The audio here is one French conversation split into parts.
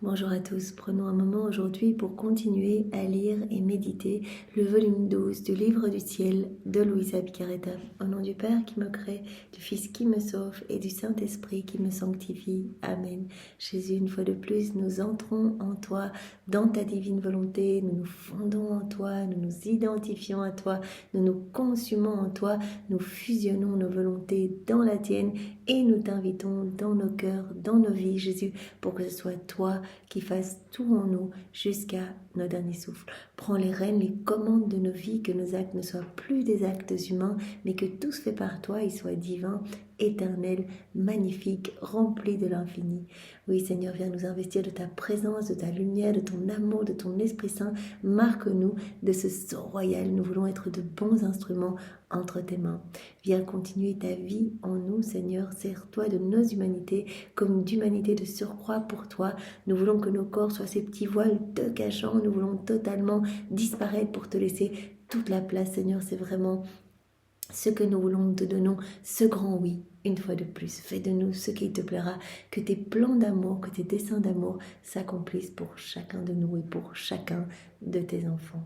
Bonjour à tous, prenons un moment aujourd'hui pour continuer à lire et méditer le volume 12 du livre du ciel de Louisa Piccarreta. Au nom du Père qui me crée, du Fils qui me sauve et du Saint-Esprit qui me sanctifie. Amen. Jésus, une fois de plus, nous entrons en toi, dans ta divine volonté, nous nous fondons en toi, nous nous identifions à toi, nous nous consumons en toi, nous fusionnons nos volontés dans la tienne et nous t'invitons dans nos cœurs, dans nos vies, Jésus, pour que ce soit toi qui fasse tout en nous jusqu'à nos derniers souffles. Prends les rênes, les commandes de nos vies, que nos actes ne soient plus des actes humains, mais que tout se fait par toi, ils soient divins, éternels, magnifiques, remplis de l'infini. Oui, Seigneur, viens nous investir de ta présence, de ta lumière, de ton amour, de ton Esprit Saint. Marque-nous de ce sceau royal. Nous voulons être de bons instruments entre tes mains. Viens continuer ta vie en nous, Seigneur. Sers-toi de nos humanités comme d'humanité de surcroît pour toi. Nous voulons que nos corps soient ces petits voiles te cachant. Nous voulons totalement disparaître pour te laisser toute la place, Seigneur. C'est vraiment ce que nous voulons, nous te donnons ce grand oui, une fois de plus. Fais de nous ce qui te plaira, que tes plans d'amour, que tes desseins d'amour s'accomplissent pour chacun de nous et pour chacun de tes enfants.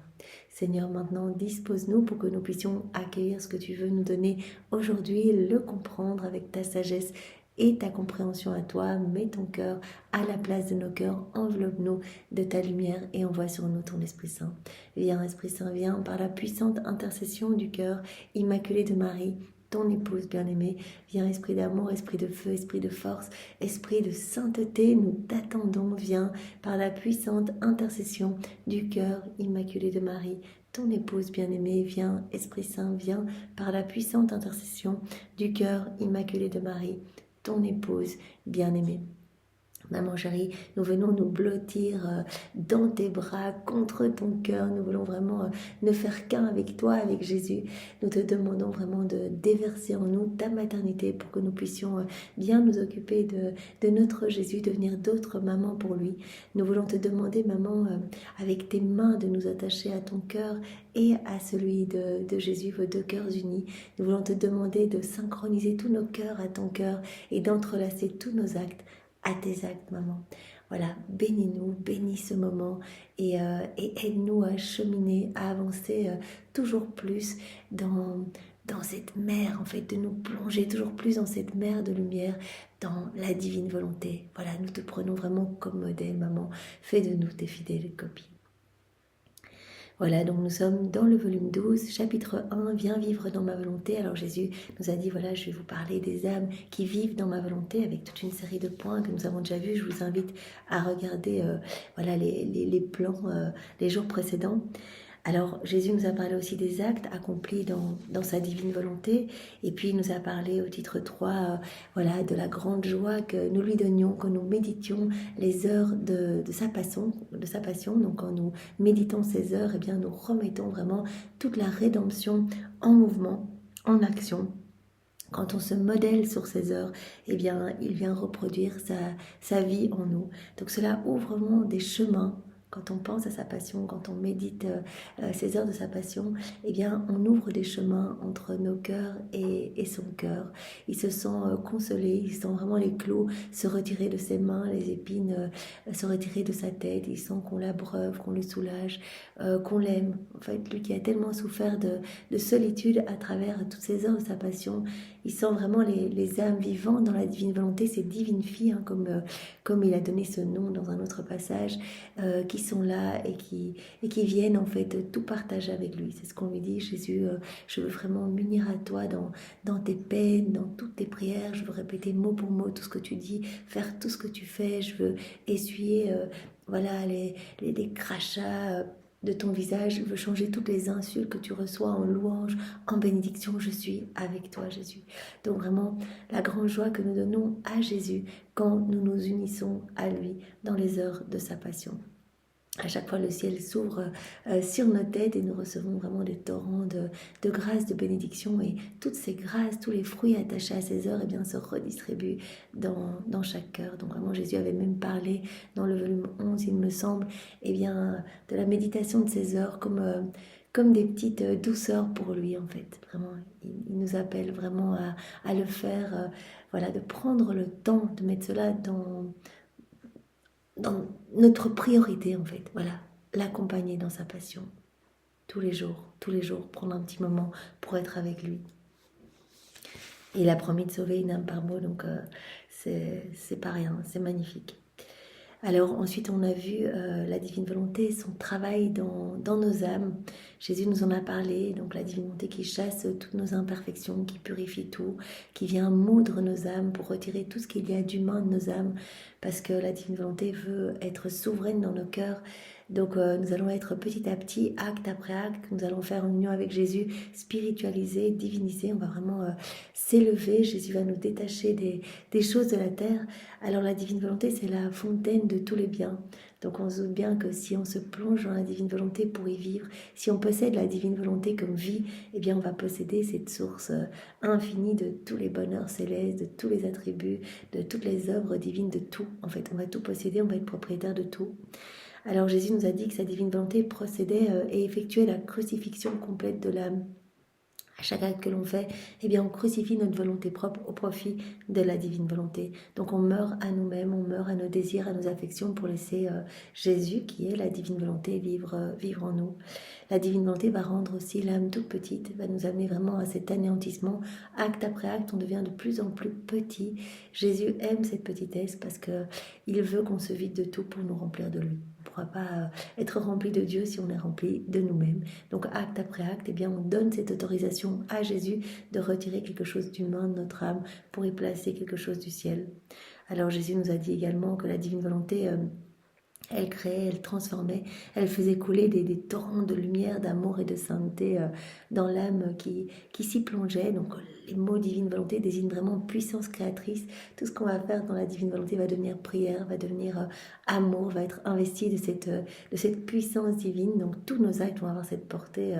Seigneur, maintenant, dispose-nous pour que nous puissions accueillir ce que tu veux nous donner aujourd'hui, le comprendre avec ta sagesse et ta compréhension à toi. Mets ton cœur à la place de nos cœurs, enveloppe-nous de ta lumière et envoie sur nous ton Esprit Saint. Viens, Esprit Saint, viens par la puissante intercession du cœur immaculé de Marie, ton épouse bien-aimée. Viens, Esprit d'amour, Esprit de feu, Esprit de force, Esprit de sainteté, nous t'attendons. Viens par la puissante intercession du cœur immaculé de Marie, ton épouse bien-aimée. Viens, Esprit Saint, viens par la puissante intercession du cœur immaculé de Marie, ton épouse bien-aimée. Maman chérie, nous venons nous blottir dans tes bras, contre ton cœur. Nous voulons vraiment ne faire qu'un avec toi, avec Jésus. Nous te demandons vraiment de déverser en nous ta maternité pour que nous puissions bien nous occuper de notre Jésus, devenir d'autres mamans pour lui. Nous voulons te demander, maman, avec tes mains, de nous attacher à ton cœur et à celui de Jésus, vos deux cœurs unis. Nous voulons te demander de synchroniser tous nos cœurs à ton cœur et d'entrelacer tous nos actes à tes actes, maman. Voilà, bénis-nous, bénis ce moment et aide-nous à cheminer, à avancer toujours plus dans cette mer, en fait, de nous plonger toujours plus dans cette mer de lumière, dans la divine volonté. Voilà, nous te prenons vraiment comme modèle, maman. Fais de nous tes fidèles copies. Voilà, donc nous sommes dans le volume 12, chapitre 1, viens vivre dans ma volonté. Alors Jésus nous a dit, voilà, je vais vous parler des âmes qui vivent dans ma volonté avec toute une série de points que nous avons déjà vus. Je vous invite à regarder voilà, les plans les jours précédents. Alors Jésus nous a parlé aussi des actes accomplis dans sa divine volonté, et puis il nous a parlé au titre 3 voilà, de la grande joie que nous lui donnions quand nous méditions les heures de sa passion. Donc quand nous méditons ces heures, eh bien, nous remettons vraiment toute la rédemption en mouvement, en action. Quand on se modèle sur ces heures, eh bien, il vient reproduire sa vie en nous. Donc cela ouvre vraiment des chemins. Quand on pense à sa passion, quand on médite ces heures de sa passion, eh bien, on ouvre des chemins entre nos cœurs et son cœur. Il se sent consolé, il sent vraiment les clous se retirer de ses mains, les épines se retirer de sa tête. Il sent qu'on l'abreuve, qu'on le soulage, qu'on l'aime. En fait, lui qui a tellement souffert de solitude à travers toutes ces heures de sa passion, il sent vraiment les âmes vivantes dans la divine volonté, ces divines filles, hein, comme il a donné ce nom dans un autre passage, qui sont là et qui viennent en fait tout partager avec lui. C'est ce qu'on lui dit, Jésus, je veux vraiment m'unir à toi dans tes peines, dans toutes tes prières. Je veux répéter mot pour mot tout ce que tu dis, faire tout ce que tu fais. Je veux essuyer voilà, les crachats de ton visage. Je veux changer toutes les insultes que tu reçois en louange, en bénédiction. Je suis avec toi, Jésus. Donc vraiment, la grande joie que nous donnons à Jésus quand nous nous unissons à lui dans les heures de sa passion. À chaque fois, le ciel s'ouvre sur nos têtes et nous recevons vraiment des torrents de grâce, de bénédiction. Et toutes ces grâces, tous les fruits attachés à ces heures, eh bien, se redistribuent dans chaque cœur. Donc vraiment, Jésus avait même parlé dans le volume 11, il me semble, eh bien, de la méditation de ces heures comme des petites douceurs pour lui, en fait. Vraiment, il nous appelle vraiment à le faire, voilà, de prendre le temps, de mettre cela dans notre priorité en fait, voilà, l'accompagner dans sa passion, tous les jours, prendre un petit moment pour être avec lui. Et il a promis de sauver une âme par mot, donc c'est pas rien, c'est magnifique. Alors ensuite, on a vu la divine volonté, son travail dans nos âmes. Jésus nous en a parlé, donc la divine volonté qui chasse toutes nos imperfections, qui purifie tout, qui vient moudre nos âmes pour retirer tout ce qu'il y a d'humain de nos âmes, parce que la divine volonté veut être souveraine dans nos cœurs. Donc nous allons être petit à petit, acte après acte, nous allons faire une union avec Jésus, spiritualiser, diviniser, on va vraiment s'élever. Jésus va nous détacher des choses de la terre. Alors la divine volonté, c'est la fontaine de tous les biens. Donc on se doute bien que si on se plonge dans la divine volonté pour y vivre, si on possède la divine volonté comme vie, eh bien on va posséder cette source infinie de tous les bonheurs célestes, de tous les attributs, de toutes les œuvres divines, de tout. En fait, on va tout posséder, on va être propriétaire de tout. Alors Jésus nous a dit que sa divine volonté procédait et effectuait la crucifixion complète de l'âme. À chaque acte que l'on fait, eh bien, on crucifie notre volonté propre au profit de la divine volonté. Donc on meurt à nous-mêmes, on meurt à nos désirs, à nos affections pour laisser Jésus, qui est la divine volonté, vivre en nous. La divine volonté va rendre aussi l'âme toute petite, va nous amener vraiment à cet anéantissement. Acte après acte, on devient de plus en plus petit. Jésus aime cette petitesse parce qu'il veut qu'on se vide de tout pour nous remplir de lui. On ne pourra pas être rempli de Dieu si on est rempli de nous-mêmes. Donc acte après acte, eh bien, on donne cette autorisation à Jésus de retirer quelque chose d'humain de notre âme pour y placer quelque chose du ciel. Alors Jésus nous a dit également que la divine volonté... elle créait, elle transformait, elle faisait couler des torrents de lumière, d'amour et de sainteté dans l'âme qui s'y plongeait. Donc les mots divine volonté désignent vraiment puissance créatrice. Tout ce qu'on va faire dans la divine volonté va devenir prière, va devenir amour, va être investi de cette puissance divine. Donc tous nos actes vont avoir cette portée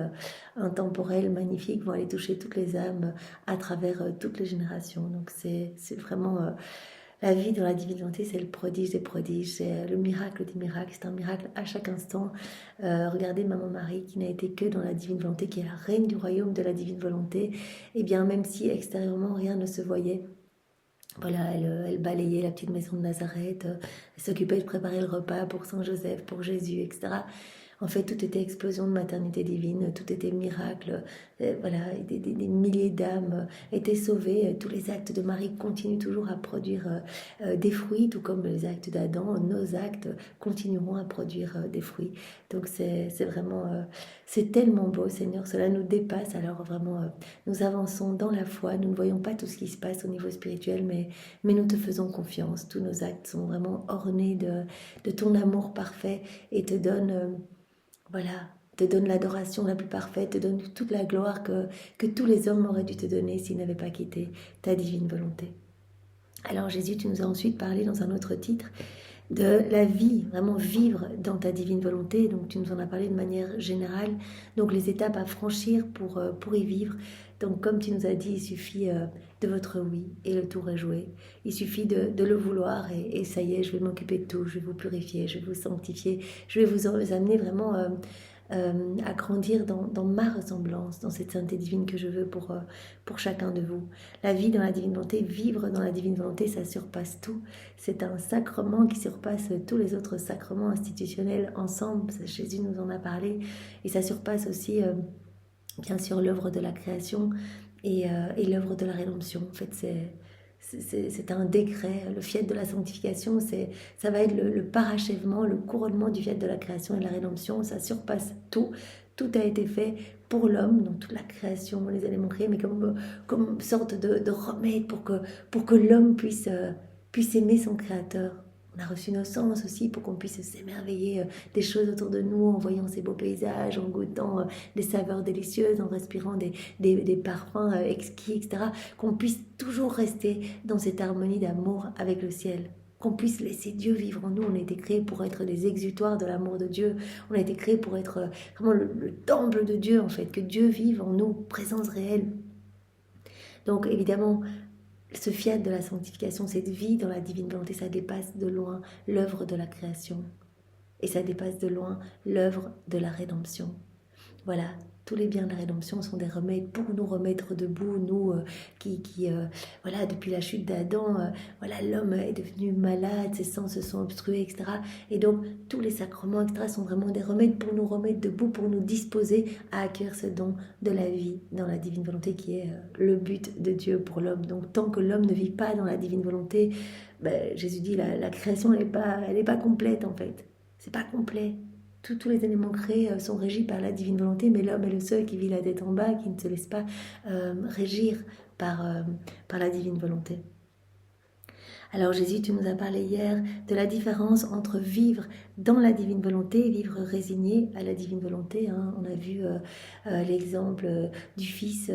intemporelle, magnifique, vont aller toucher toutes les âmes à travers toutes les générations. Donc c'est vraiment... la vie dans la divine volonté, c'est le prodige des prodiges, c'est le miracle des miracles, c'est un miracle à chaque instant. Regardez Maman Marie qui n'a été que dans la divine volonté, qui est la reine du royaume de la divine volonté. Et bien même si extérieurement rien ne se voyait, voilà, elle balayait la petite maison de Nazareth, elle s'occupait de préparer le repas pour Saint Joseph, pour Jésus, etc. En fait, tout était explosion de maternité divine, tout était miracle. Voilà, des milliers d'âmes étaient sauvées. Tous les actes de Marie continuent toujours à produire des fruits, tout comme les actes d'Adam. Nos actes continueront à produire des fruits. Donc c'est vraiment, c'est tellement beau, Seigneur. Cela nous dépasse. Alors vraiment, nous avançons dans la foi. Nous ne voyons pas tout ce qui se passe au niveau spirituel, mais nous te faisons confiance. Tous nos actes sont vraiment ornés de ton amour parfait et te donnent... voilà, te donne l'adoration la plus parfaite, te donne toute la gloire que tous les hommes auraient dû te donner s'ils n'avaient pas quitté ta divine volonté. Alors Jésus, tu nous as ensuite parlé dans un autre titre de la vie, vraiment vivre dans ta divine volonté. Donc tu nous en as parlé de manière générale. Donc les étapes à franchir pour y vivre. Donc comme tu nous as dit, il suffit de votre oui et le tour est joué. Il suffit de le vouloir et ça y est, je vais m'occuper de tout. Je vais vous purifier, je vais vous sanctifier. Je vais vous amener vraiment à grandir dans ma ressemblance, dans cette sainteté divine que je veux pour chacun de vous. La vie dans la divine volonté, vivre dans la divine volonté, ça surpasse tout. C'est un sacrement qui surpasse tous les autres sacrements institutionnels ensemble. Jésus nous en a parlé. Et ça surpasse aussi, bien sûr, l'œuvre de la création et l'œuvre de la rédemption. En fait, c'est un décret. Le fiat de la sanctification, ça va être le parachèvement, le couronnement du fiat de la création et de la rédemption. Ça surpasse tout. Tout a été fait pour l'homme, donc toute la création, les éléments créés, mais comme sorte de remède pour que l'homme puisse aimer son créateur. On a reçu nos sens aussi pour qu'on puisse s'émerveiller des choses autour de nous en voyant ces beaux paysages, en goûtant des saveurs délicieuses, en respirant des parfums exquis, etc. Qu'on puisse toujours rester dans cette harmonie d'amour avec le ciel. Qu'on puisse laisser Dieu vivre en nous. On a été créés pour être des exutoires de l'amour de Dieu. On a été créés pour être vraiment le temple de Dieu, en fait. Que Dieu vive en nous, présence réelle. Donc évidemment, ce fiat de la sanctification, cette vie dans la divine volonté, ça dépasse de loin l'œuvre de la création. Et ça dépasse de loin l'œuvre de la rédemption. Voilà, Tous les biens de la rédemption sont des remèdes pour nous remettre debout, nous voilà, depuis la chute d'Adam, voilà, l'homme est devenu malade, ses sens se sont obstrués, etc. Et donc, tous les sacrements, etc., sont vraiment des remèdes pour nous remettre debout, pour nous disposer à acquérir ce don de la vie dans la divine volonté qui est le but de Dieu pour l'homme. Donc, tant que l'homme ne vit pas dans la divine volonté, Jésus dit la création, elle est pas complète en fait. C'est pas complet. Tous les éléments créés sont régis par la divine volonté, mais l'homme est le seul qui vit la tête en bas, qui ne se laisse pas régir par la divine volonté. Alors Jésus, tu nous as parlé hier de la différence entre vivre dans la divine volonté et vivre résigné à la divine volonté. Hein. On a vu l'exemple du fils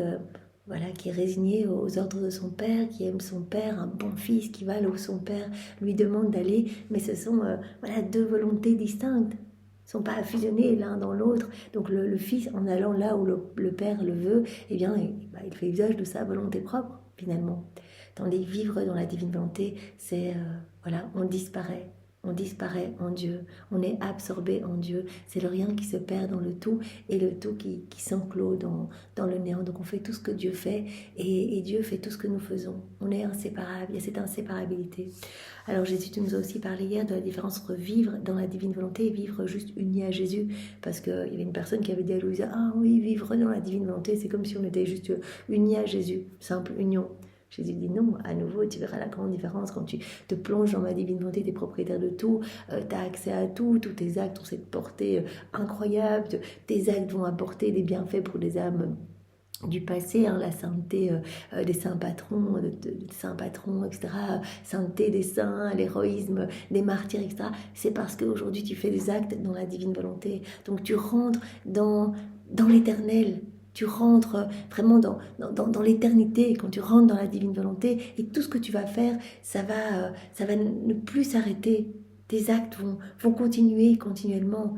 voilà, qui est résigné aux ordres de son père, qui aime son père, un bon fils qui va là où son père lui demande d'aller, mais ce sont voilà, deux volontés distinctes. Ils ne sont pas fusionnés l'un dans l'autre. Donc le fils, en allant là où le père le veut, eh bien, il fait usage de sa volonté propre, finalement. Tandis que vivre dans la divine volonté, c'est, voilà, on disparaît en Dieu, on est absorbé en Dieu. C'est le rien qui se perd dans le tout et le tout qui s'enclôt dans le néant. Donc on fait tout ce que Dieu fait et Dieu fait tout ce que nous faisons. On est inséparables, il y a cette inséparabilité. Alors Jésus, tu nous as aussi parlé hier de la différence entre vivre dans la divine volonté et vivre juste uni à Jésus. Parce qu'il y avait une personne qui avait dit à Louisa, ah oui, vivre dans la divine volonté, c'est comme si on était juste unis à Jésus, simple union. Jésus dit non, à nouveau, tu verras la grande différence quand tu te plonges dans ma divine volonté, tu es propriétaire de tout, tu as accès à tout, tous tes actes ont cette portée incroyable, tes actes vont apporter des bienfaits pour les âmes du passé, hein, la sainteté des saints patrons, des saints patrons, etc., sainteté des saints, l'héroïsme des martyrs, etc., c'est parce qu'aujourd'hui tu fais des actes dans la divine volonté, donc tu rentres dans l'éternel. Tu rentres vraiment dans l'éternité quand tu rentres dans la divine volonté et tout ce que tu vas faire, ça va ne plus s'arrêter. Tes actes vont continuer continuellement.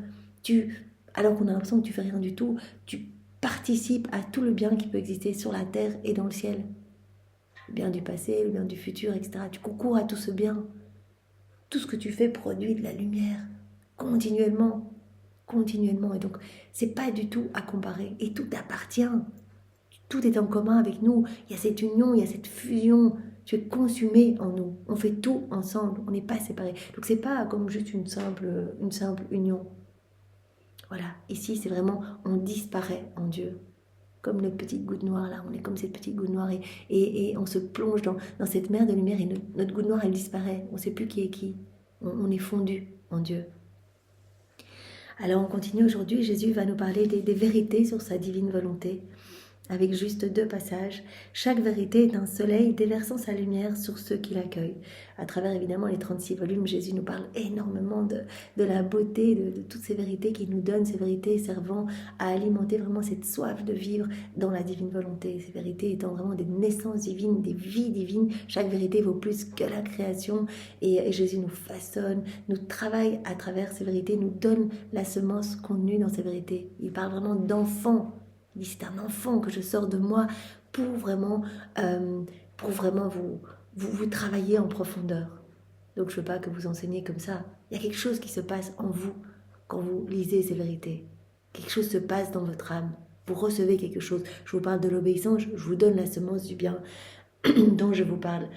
Alors qu'on a l'impression que tu fais rien du tout, tu participes à tout le bien qui peut exister sur la terre et dans le ciel. Le bien du passé, le bien du futur, etc. Tu concours à tout ce bien. Tout ce que tu fais produit de la lumière continuellement. Et donc c'est pas du tout à comparer et tout appartient, tout est en commun avec nous, il y a cette union, il y a cette fusion, tu es consumé en nous, on fait tout ensemble, on n'est pas séparés, donc c'est pas comme juste une simple union. Voilà, ici c'est vraiment on disparaît en Dieu, comme notre petite goutte noire là, on est comme cette petite goutte noire et on se plonge dans cette mer de lumière et notre goutte noire elle disparaît, on ne sait plus qui est qui, on est fondu en Dieu. Alors on continue aujourd'hui, Jésus va nous parler des vérités sur sa divine volonté, avec juste 2 passages. Chaque vérité est un soleil déversant sa lumière sur ceux qui l'accueillent. À travers évidemment les 36 volumes, Jésus nous parle énormément de la beauté, de toutes ces vérités qu'il nous donne, ces vérités servant à alimenter vraiment cette soif de vivre dans la divine volonté. Ces vérités étant vraiment des naissances divines, des vies divines. Chaque vérité vaut plus que la création et Jésus nous façonne, nous travaille à travers ces vérités, nous donne la semence contenue dans ces vérités. Il parle vraiment d'enfant. Il dit c'est un enfant que je sors de moi pour vraiment vous travailler en profondeur. Donc je ne veux pas que vous enseigniez comme ça. Il y a quelque chose qui se passe en vous quand vous lisez ces vérités. Quelque chose se passe dans votre âme. Vous recevez quelque chose. Je vous parle de l'obéissance, je vous donne la semence du bien dont je vous parle.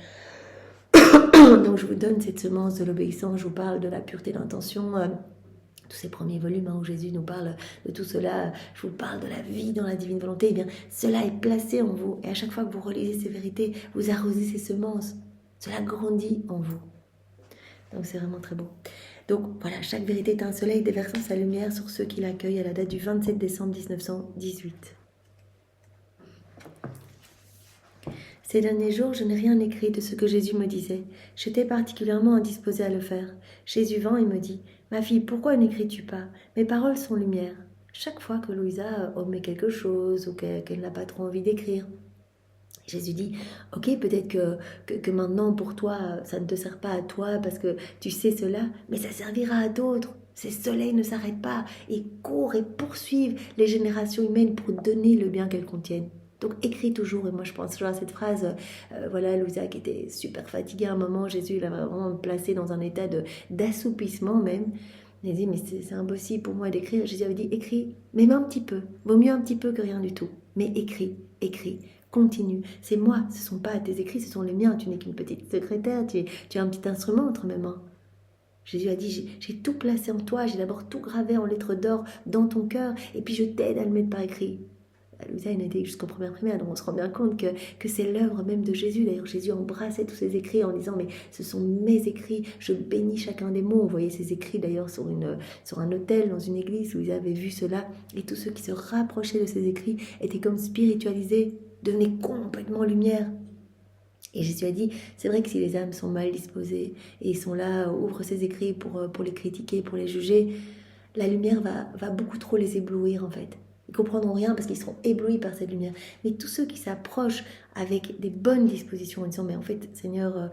Donc je vous donne cette semence de l'obéissance, je vous parle de la pureté d'intention, tous ces premiers volumes où Jésus nous parle de tout cela, je vous parle de la vie dans la divine volonté, eh bien cela est placé en vous. Et à chaque fois que vous relisez ces vérités, vous arrosez ces semences. Cela grandit en vous. Donc c'est vraiment très beau. Donc voilà, chaque vérité est un soleil déversant sa lumière sur ceux qui l'accueillent à la date du 27 décembre 1918. Ces derniers jours, je n'ai rien écrit de ce que Jésus me disait. J'étais particulièrement indisposée à le faire. Jésus vint et me dit « Ma fille, pourquoi n'écris-tu pas? Mes paroles sont lumière. » Chaque fois que Louisa omet quelque chose ou qu'elle n'a pas trop envie d'écrire, Jésus dit « Ok, peut-être que maintenant pour toi, ça ne te sert pas à toi parce que tu sais cela, mais ça servira à d'autres. » Ces soleils ne s'arrêtent pas et courent et poursuivent les générations humaines pour donner le bien qu'elles contiennent. Donc écris toujours, et moi je pense toujours à cette phrase, voilà, Louisa qui était super fatiguée à un moment, Jésus l'a vraiment placée dans un état d'assoupissement même, Il a dit, mais c'est impossible pour moi d'écrire. Jésus avait dit, écris, mais même un petit peu. Vaut mieux un petit peu que rien du tout. Mais écris, écris, continue. C'est moi, ce ne sont pas tes écrits, ce sont les miens. Tu n'es qu'une petite secrétaire, tu as un petit instrument entre mes mains. Jésus a dit, j'ai tout placé en toi, j'ai d'abord tout gravé en lettres d'or dans ton cœur, et puis je t'aide à le mettre par écrit. Louisa, il a été jusqu'en première primaire, donc on se rend bien compte que c'est l'œuvre même de Jésus. D'ailleurs, Jésus embrassait tous ses écrits en disant, mais ce sont mes écrits, je bénis chacun des mots. On voyait ses écrits d'ailleurs sur un autel dans une église où ils avaient vu cela, et tous ceux qui se rapprochaient de ses écrits étaient comme spiritualisés, devenaient complètement lumière. Et Jésus a dit, c'est vrai que si les âmes sont mal disposées et ils sont là, ouvrent ses écrits pour les critiquer, pour les juger, la lumière va beaucoup trop les éblouir en fait. Ils ne comprendront rien parce qu'ils seront éblouis par cette lumière. Mais tous ceux qui s'approchent avec des bonnes dispositions en disant, mais en fait, Seigneur,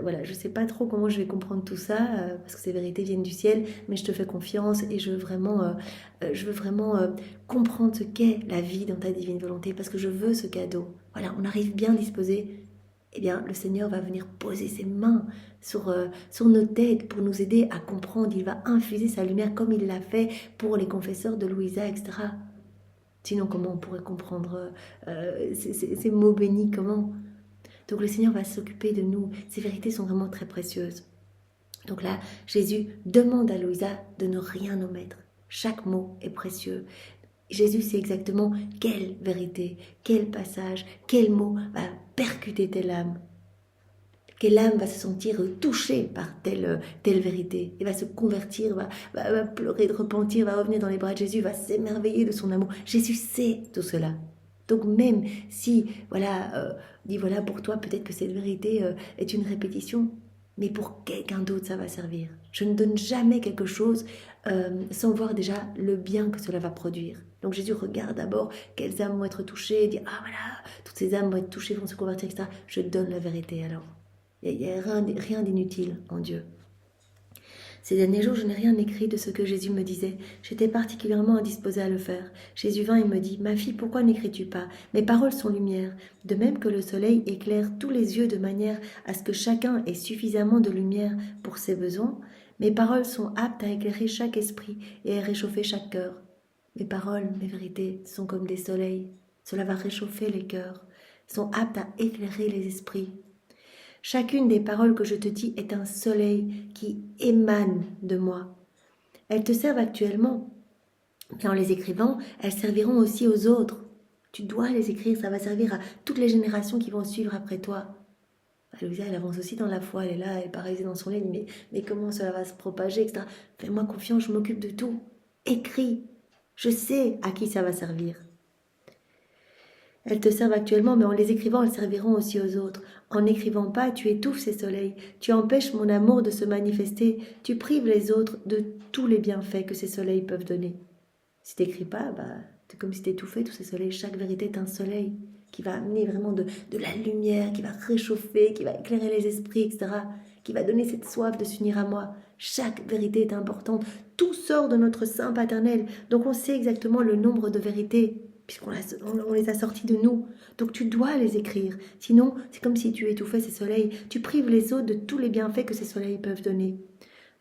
voilà, je ne sais pas trop comment je vais comprendre tout ça, parce que ces vérités viennent du ciel, mais je te fais confiance et je veux vraiment comprendre ce qu'est la vie dans ta divine volonté, parce que je veux ce cadeau. Voilà, on arrive bien disposé. Eh bien, le Seigneur va venir poser ses mains sur nos têtes pour nous aider à comprendre. Il va infuser sa lumière comme il l'a fait pour les confesseurs de Louisa, etc. Sinon, comment on pourrait comprendre ces mots bénis, comment? Donc le Seigneur va s'occuper de nous. Ces vérités sont vraiment très précieuses. Donc là, Jésus demande à Louisa de ne rien omettre. Chaque mot est précieux. Jésus sait exactement quelle vérité, quel passage, quel mot va percuter telle âme. Quelle âme va se sentir touchée par telle vérité et va se convertir, va pleurer de repentir, va revenir dans les bras de Jésus, va s'émerveiller de son amour. Jésus sait tout cela. Donc même si, dit voilà, pour toi peut-être que cette vérité est une répétition, mais pour quelqu'un d'autre ça va servir. Je ne donne jamais quelque chose sans voir déjà le bien que cela va produire. Donc Jésus regarde d'abord quelles âmes vont être touchées, et dit ah voilà, toutes ces âmes vont être touchées, vont se convertir, etc. Je donne la vérité alors. Il n'y a rien d'inutile en Dieu. Ces derniers jours, je n'ai rien écrit de ce que Jésus me disait. J'étais particulièrement indisposée à le faire. Jésus vint et me dit, « Ma fille, pourquoi n'écris-tu pas? Mes paroles sont lumière. De même que le soleil éclaire tous les yeux de manière à ce que chacun ait suffisamment de lumière pour ses besoins, mes paroles sont aptes à éclairer chaque esprit et à réchauffer chaque cœur. Mes paroles, mes vérités, sont comme des soleils. Cela va réchauffer les cœurs, sont aptes à éclairer les esprits. Chacune des paroles que je te dis est un soleil qui émane de moi. Elles te servent actuellement, mais en les écrivant, elles serviront aussi aux autres. Tu dois les écrire, ça va servir à toutes les générations qui vont suivre après toi. Louisa, elle avance aussi dans la foi, elle est là, elle paraissait dans son lit, mais comment cela va se propager, etc. Fais-moi confiance, je m'occupe de tout. Écris, je sais à qui ça va servir. Elles te servent actuellement, mais en les écrivant, elles serviront aussi aux autres. En n'écrivant pas, tu étouffes ces soleils, tu empêches mon amour de se manifester, tu prives les autres de tous les bienfaits que ces soleils peuvent donner. Si tu n'écris pas, c'est comme si tu étouffais tous ces soleils. Chaque vérité est un soleil qui va amener vraiment de la lumière, qui va réchauffer, qui va éclairer les esprits, etc., qui va donner cette soif de s'unir à moi. Chaque vérité est importante. Tout sort de notre sein paternel, donc on sait exactement le nombre de vérités, puisqu'on les a sortis de nous. Donc tu dois les écrire. Sinon, c'est comme si tu étouffais ces soleils. Tu prives les autres de tous les bienfaits que ces soleils peuvent donner.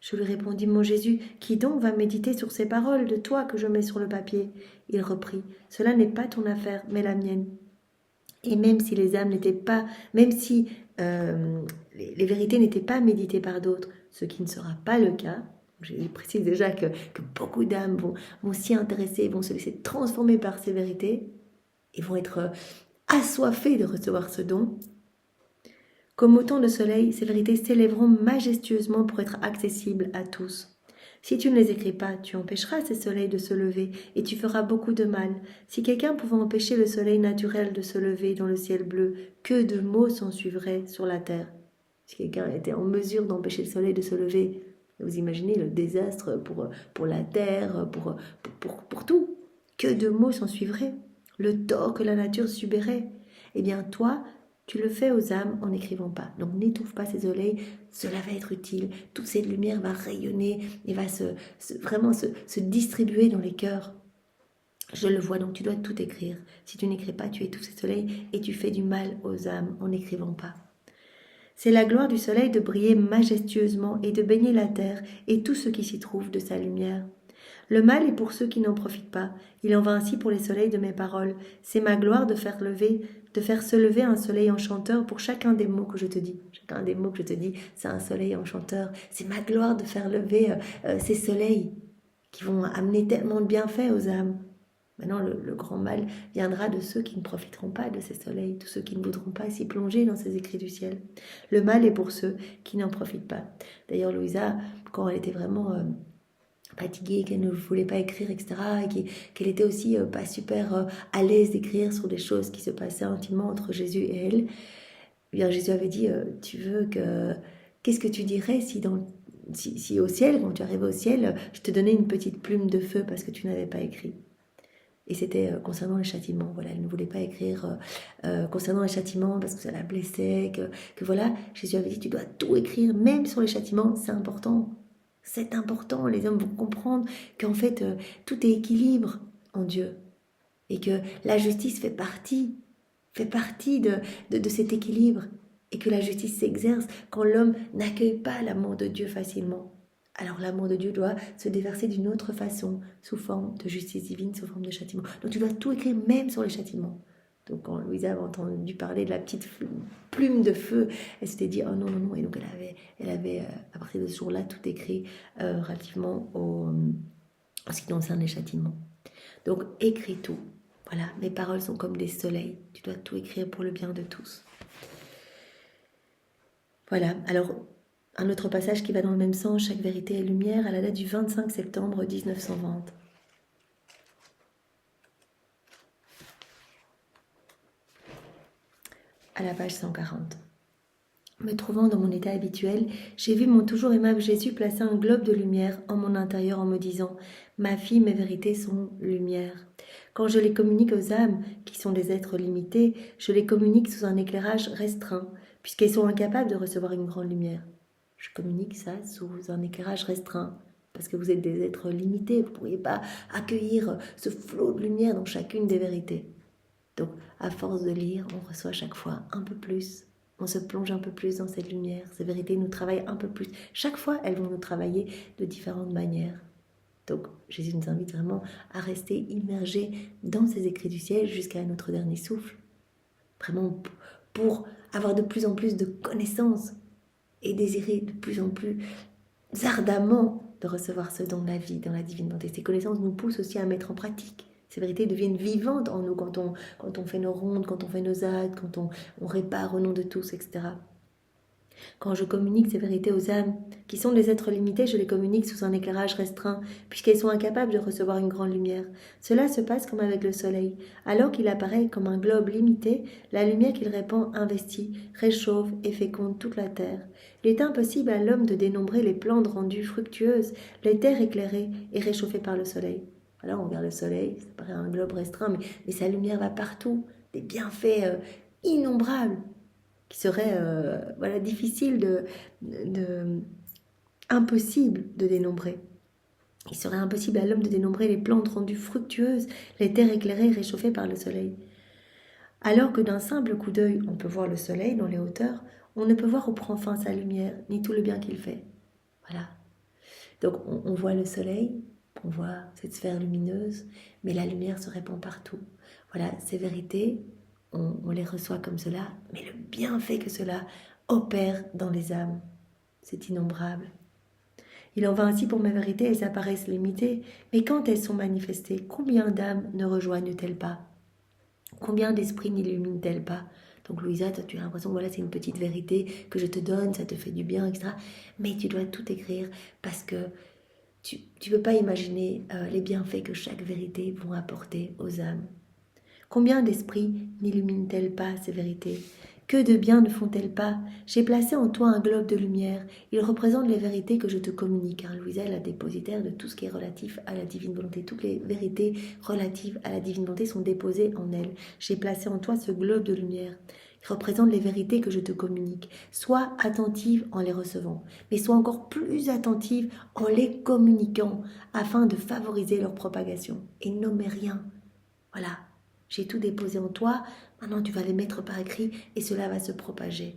Je lui répondis, mon Jésus, qui donc va méditer sur ces paroles de toi que je mets sur le papier? Il reprit, cela n'est pas ton affaire, mais la mienne. Et même si les âmes n'étaient pas, même si les vérités n'étaient pas méditées par d'autres, ce qui ne sera pas le cas, je précise déjà que beaucoup d'âmes vont s'y intéresser, vont se laisser transformer par ces vérités et vont être assoiffées de recevoir ce don. Comme autant de soleil, ces vérités s'élèveront majestueusement pour être accessibles à tous. Si tu ne les écris pas, tu empêcheras ces soleils de se lever et tu feras beaucoup de mal. Si quelqu'un pouvait empêcher le soleil naturel de se lever dans le ciel bleu, que de maux s'en suivraient sur la terre. Si quelqu'un était en mesure d'empêcher le soleil de se lever, vous imaginez le désastre pour la terre, pour tout. Que de maux s'en suivraient, le tort que la nature subirait. Eh bien toi, tu le fais aux âmes en n'écrivant pas. Donc n'étouffe pas ces soleils, cela va être utile. Toute cette lumière va rayonner et va vraiment se distribuer dans les cœurs. Je le vois, donc tu dois tout écrire. Si tu n'écris pas, tu étouffes ces soleils et tu fais du mal aux âmes en n'écrivant pas. C'est la gloire du soleil de briller majestueusement et de baigner la terre et tout ce qui s'y trouve de sa lumière. Le mal est pour ceux qui n'en profitent pas. Il en va ainsi pour les soleils de mes paroles. C'est ma gloire de faire se lever un soleil enchanteur pour chacun des mots que je te dis. Chacun des mots que je te dis, c'est un soleil enchanteur. C'est ma gloire de faire lever ces soleils qui vont amener tellement de bienfaits aux âmes. Maintenant, le grand mal viendra de ceux qui ne profiteront pas de ces soleils, de ceux qui ne voudront pas s'y plonger dans ces écrits du ciel. Le mal est pour ceux qui n'en profitent pas. D'ailleurs, Louisa, quand elle était vraiment fatiguée, qu'elle ne voulait pas écrire, etc., et qu'elle était aussi pas super à l'aise d'écrire sur des choses qui se passaient intimement entre Jésus et elle, eh bien, Jésus avait dit, qu'est-ce que tu dirais si au ciel, quand tu arrivais au ciel, je te donnais une petite plume de feu parce que tu n'avais pas écrit. Et c'était concernant les châtiments. Voilà, elle ne voulait pas écrire concernant les châtiments parce que ça la blessait. Que voilà, Jésus avait dit, tu dois tout écrire, même sur les châtiments, c'est important. C'est important. Les hommes vont comprendre qu'en fait, tout est équilibre en Dieu. Et que la justice fait partie de cet équilibre. Et que la justice s'exerce quand l'homme n'accueille pas l'amour de Dieu facilement. Alors l'amour de Dieu doit se déverser d'une autre façon, sous forme de justice divine, sous forme de châtiment. Donc tu dois tout écrire, même sur les châtiments. Donc quand Louisa avait entendu parler de la petite plume de feu, elle s'était dit, oh non, non, non. Et donc elle avait à partir de ce jour-là, tout écrit relativement en ce qui concerne les châtiments. Donc écris tout. Voilà, mes paroles sont comme des soleils. Tu dois tout écrire pour le bien de tous. Voilà, alors un autre passage qui va dans le même sens, chaque vérité est lumière, à la date du 25 septembre 1920. À la page 140. Me trouvant dans mon état habituel, j'ai vu mon toujours aimable Jésus placer un globe de lumière en mon intérieur en me disant « Ma fille, mes vérités sont lumière ». Quand je les communique aux âmes, qui sont des êtres limités, je les communique sous un éclairage restreint, puisqu'elles sont incapables de recevoir une grande lumière. Je communique ça sous un éclairage restreint, parce que vous êtes des êtres limités, vous ne pourriez pas accueillir ce flot de lumière dans chacune des vérités. Donc, à force de lire, on reçoit chaque fois un peu plus. On se plonge un peu plus dans cette lumière. Ces vérités nous travaillent un peu plus. Chaque fois, elles vont nous travailler de différentes manières. Donc, Jésus nous invite vraiment à rester immergés dans ces écrits du ciel jusqu'à notre dernier souffle. Vraiment pour avoir de plus en plus de connaissances et désirer de plus en plus ardemment de recevoir ce don de la vie dans la divine bonté. Ces connaissances nous poussent aussi à mettre en pratique. Ces vérités deviennent vivantes en nous quand on fait nos rondes, quand on fait nos actes, quand on répare au nom de tous, etc. Quand je communique ces vérités aux âmes, qui sont des êtres limités, je les communique sous un éclairage restreint, puisqu'elles sont incapables de recevoir une grande lumière. Cela se passe comme avec le soleil. Alors qu'il apparaît comme un globe limité, la lumière qu'il répand investit, réchauffe et féconde toute la terre. Il est impossible à l'homme de dénombrer les plantes rendues fructueuses, les terres éclairées et réchauffées par le soleil. Alors on regarde le soleil, ça paraît un globe restreint, mais sa lumière va partout, des bienfaits innombrables, qui serait difficile impossible de dénombrer. Il serait impossible à l'homme de dénombrer les plantes rendues fructueuses, les terres éclairées et réchauffées par le soleil. Alors que d'un simple coup d'œil, on peut voir le soleil dans les hauteurs, on ne peut voir où prend fin sa lumière, ni tout le bien qu'il fait. Voilà. Donc on voit le soleil, on voit cette sphère lumineuse, mais la lumière se répand partout. Voilà, ces vérités, on les reçoit comme cela, mais le bienfait que cela opère dans les âmes, c'est innombrable. Il en va ainsi pour mes vérités, elles apparaissent limitées, mais quand elles sont manifestées, combien d'âmes ne rejoignent-elles pas? Combien d'esprits n'illuminent-elles pas? Donc Louisa, toi, tu as l'impression, voilà, c'est une petite vérité que je te donne, ça te fait du bien, etc. Mais tu dois tout écrire parce que tu ne peux pas imaginer les bienfaits que chaque vérité vont apporter aux âmes. Combien d'esprits n'illuminent-elles pas ces vérités? Que de bien ne font-elles pas? J'ai placé en toi un globe de lumière. Il représente les vérités que je te communique. Car Louisa est la dépositaire de tout ce qui est relatif à la divine volonté. Toutes les vérités relatives à la divine volonté sont déposées en elle. J'ai placé en toi ce globe de lumière. Il représente les vérités que je te communique. Sois attentive en les recevant, mais sois encore plus attentive en les communiquant afin de favoriser leur propagation. Et n'omets rien. Voilà. J'ai tout déposé en toi, maintenant tu vas les mettre par écrit et cela va se propager.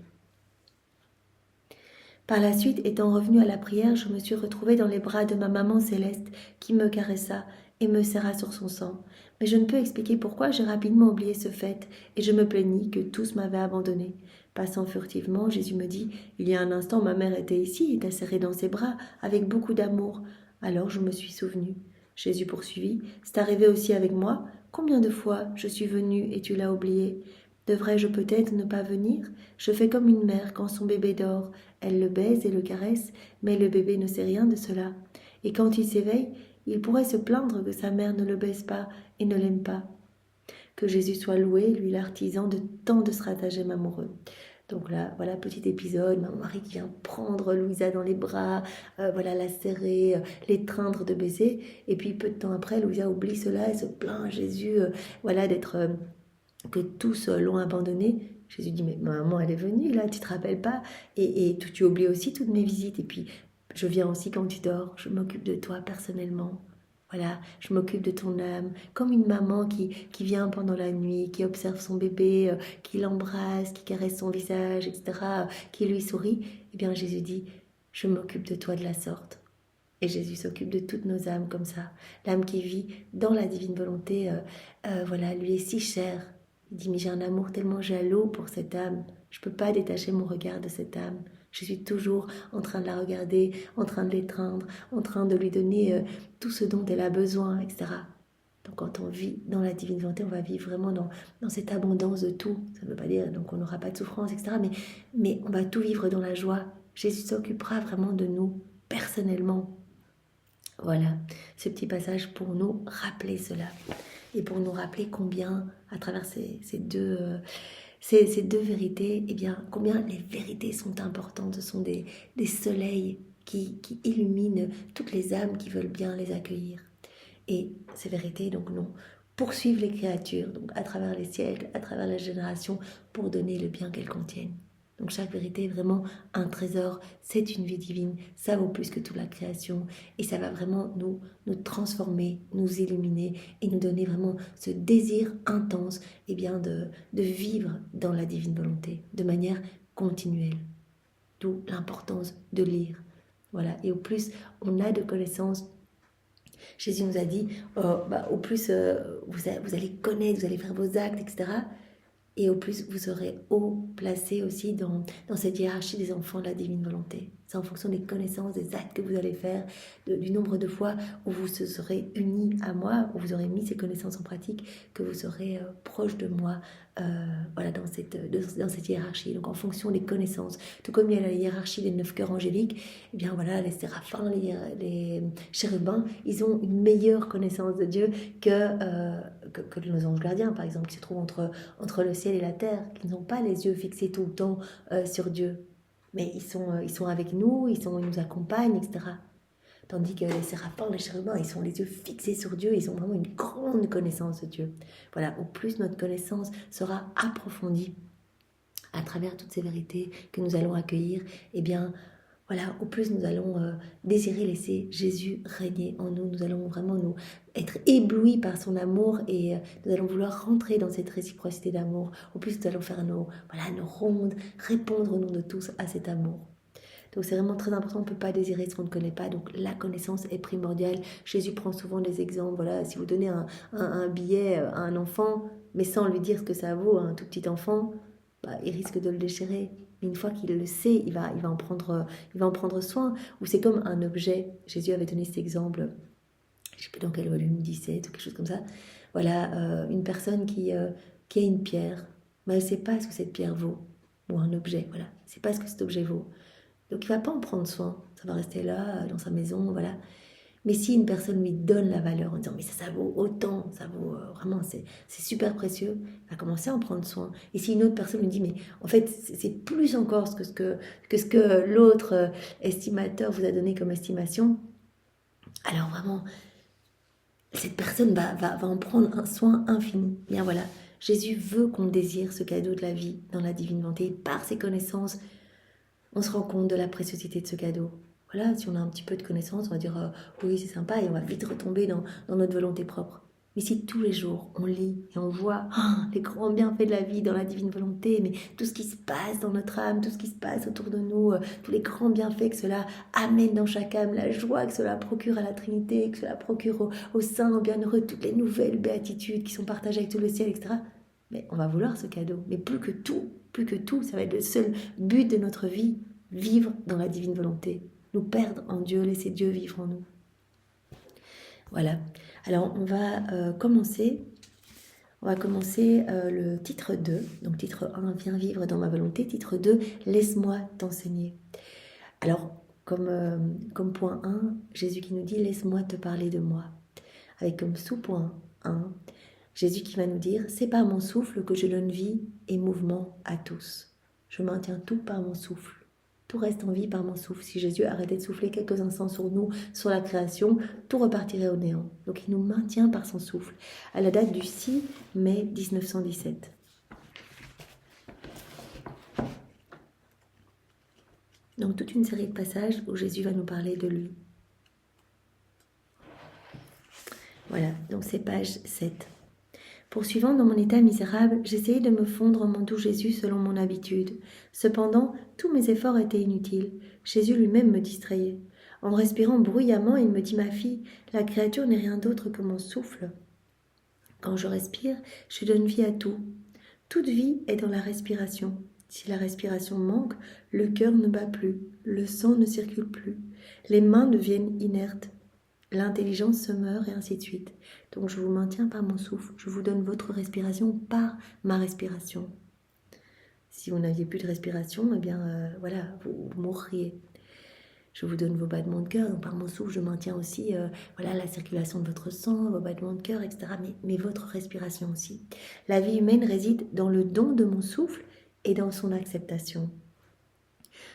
Par la suite, étant revenue à la prière, je me suis retrouvée dans les bras de ma maman céleste qui me caressa et me serra sur son sang. Mais je ne peux expliquer pourquoi j'ai rapidement oublié ce fait et je me plaignis que tous m'avaient abandonnée. Passant furtivement, Jésus me dit « Il y a un instant, ma mère était ici et t'a serrée dans ses bras avec beaucoup d'amour. » Alors je me suis souvenue. Jésus poursuivit « C'est arrivé aussi avec moi. Combien de fois je suis venue et tu l'as oublié ? Devrais-je peut-être ne pas venir ? Je fais comme une mère quand son bébé dort. Elle le baise et le caresse, mais le bébé ne sait rien de cela. Et quand il s'éveille, il pourrait se plaindre que sa mère ne le baise pas et ne l'aime pas. Que Jésus soit loué, lui l'artisan de tant de stratagèmes amoureux. » Donc là, voilà, petit épisode, mon mari qui vient prendre Louisa dans les bras, voilà, la serrer, l'étreindre de baiser. Et puis peu de temps après, Louisa oublie cela et se plaint à Jésus, voilà, d'être... que tous l'ont abandonnée. Jésus dit, mais maman, elle est venue, là, tu te rappelles pas ? Et tu oublies aussi toutes mes visites. Et puis, je viens aussi quand tu dors, je m'occupe de toi personnellement. Voilà, je m'occupe de ton âme, comme une maman qui vient pendant la nuit, qui observe son bébé, qui l'embrasse, qui caresse son visage, etc., qui lui sourit. Eh bien, Jésus dit, je m'occupe de toi de la sorte. Et Jésus s'occupe de toutes nos âmes comme ça. L'âme qui vit dans la divine volonté, voilà, lui est si chère. Il dit, mais j'ai un amour tellement jaloux pour cette âme. Je ne peux pas détacher mon regard de cette âme. Je suis toujours en train de la regarder, en train de l'étreindre, en train de lui donner tout ce dont elle a besoin, etc. Donc quand on vit dans la divine volonté, on va vivre vraiment dans cette abondance de tout. Ça ne veut pas dire donc on n'aura pas de souffrance, etc. Mais on va tout vivre dans la joie. Jésus s'occupera vraiment de nous, personnellement. Voilà, ce petit passage pour nous rappeler cela. Et pour nous rappeler combien, à travers ces deux vérités, eh bien, combien les vérités sont importantes. Ce sont des soleils qui illuminent toutes les âmes qui veulent bien les accueillir. Et ces vérités, donc, nous poursuivent les créatures, donc à travers les siècles, à travers les générations, pour donner le bien qu'elles contiennent. Donc chaque vérité est vraiment un trésor, c'est une vie divine, ça vaut plus que toute la création et ça va vraiment nous transformer, nous illuminer et nous donner vraiment ce désir intense bien de vivre dans la divine volonté de manière continuelle. D'où l'importance de lire. Voilà. Et au plus on a de connaissances, Jésus nous a dit, au plus vous allez connaître, vous allez faire vos actes, etc. Et au plus, vous serez haut placé aussi dans cette hiérarchie des enfants de la divine volonté. C'est en fonction des connaissances, des actes que vous allez faire, du nombre de fois où vous serez unis à moi, où vous aurez mis ces connaissances en pratique, que vous serez proche de moi, voilà, dans cette hiérarchie. Donc en fonction des connaissances, tout comme il y a la hiérarchie des 9 cœurs angéliques, eh bien voilà, les séraphins, les chérubins, ils ont une meilleure connaissance de Dieu que nos anges gardiens, par exemple, qui se trouvent entre le ciel et la terre, qui n'ont pas les yeux fixés tout le temps sur Dieu. Mais ils sont avec nous, ils nous accompagnent, etc. Tandis que les séraphins, les chérubins, ils ont les yeux fixés sur Dieu, ils ont vraiment une grande connaissance de Dieu. Voilà, au plus notre connaissance sera approfondie à travers toutes ces vérités que nous allons accueillir, eh bien, voilà, au plus nous allons désirer laisser Jésus régner en nous. Nous allons vraiment nous être éblouis par son amour et nous allons vouloir rentrer dans cette réciprocité d'amour. Au plus nous allons faire nos rondes, répondre au nom de tous à cet amour. Donc c'est vraiment très important, on ne peut pas désirer ce qu'on ne connaît pas, donc la connaissance est primordiale. Jésus prend souvent des exemples, voilà, si vous donnez un billet à un enfant, mais sans lui dire ce que ça vaut, un tout petit enfant, il risque de le déchirer. Mais une fois qu'il le sait, il va en prendre soin. Ou c'est comme un objet. Jésus avait donné cet exemple, je ne sais plus dans quel volume, 17 ou quelque chose comme ça. Voilà, une personne qui a une pierre, mais elle ne sait pas ce que cette pierre vaut. Ou un objet, voilà. Elle ne sait pas ce que cet objet vaut. Donc il ne va pas en prendre soin. Ça va rester là, dans sa maison, voilà. Mais si une personne lui donne la valeur en disant « mais ça vaut autant, ça vaut vraiment, c'est super précieux », il va commencer à en prendre soin. Et si une autre personne lui dit « mais en fait, c'est plus encore ce que l'autre estimateur vous a donné comme estimation », alors vraiment, cette personne va en prendre un soin infini. Bien voilà, Jésus veut qu'on désire ce cadeau de la vie dans la divine volonté. Et par ses connaissances, on se rend compte de la préciosité de ce cadeau. Voilà, si on a un petit peu de connaissances, on va dire oui, c'est sympa, et on va vite retomber dans notre volonté propre. Mais si tous les jours on lit et on voit les grands bienfaits de la vie dans la divine volonté, mais tout ce qui se passe dans notre âme, tout ce qui se passe autour de nous, tous les grands bienfaits que cela amène dans chaque âme, la joie que cela procure à la Trinité, que cela procure au saints, aux bienheureux, toutes les nouvelles béatitudes qui sont partagées avec tout le ciel, etc. Mais on va vouloir ce cadeau. Mais plus que tout, ça va être le seul but de notre vie, vivre dans la divine volonté, nous perdre en Dieu, laisser Dieu vivre en nous. Voilà. Alors, on va commencer le titre 2. Donc, titre 1, viens vivre dans ma volonté. Titre 2, laisse-moi t'enseigner. Alors, comme point 1, Jésus qui nous dit, laisse-moi te parler de moi. Avec comme sous-point 1, Jésus qui va nous dire, c'est par mon souffle que je donne vie et mouvement à tous. Je maintiens tout par mon souffle. Tout reste en vie par mon souffle. Si Jésus arrêtait de souffler quelques instants sur nous, sur la création, tout repartirait au néant. Donc il nous maintient par son souffle. À la date du 6 mai 1917. Donc toute une série de passages où Jésus va nous parler de lui. Voilà, donc c'est page 7. Poursuivant dans mon état misérable, j'essayais de me fondre en mon doux Jésus selon mon habitude. Cependant, tous mes efforts étaient inutiles. Jésus lui-même me distrayait. En respirant bruyamment, il me dit, ma fille, la créature n'est rien d'autre que mon souffle. Quand je respire, je donne vie à tout. Toute vie est dans la respiration. Si la respiration manque, le cœur ne bat plus, le sang ne circule plus, les mains deviennent inertes. L'intelligence se meurt et ainsi de suite. Donc je vous maintiens par mon souffle. Je vous donne votre respiration par ma respiration. Si vous n'aviez plus de respiration, eh bien voilà, vous mourriez. Je vous donne vos battements de cœur. Donc par mon souffle, je maintiens aussi voilà, la circulation de votre sang, vos battements de cœur, etc. Mais votre respiration aussi. La vie humaine réside dans le don de mon souffle et dans son acceptation.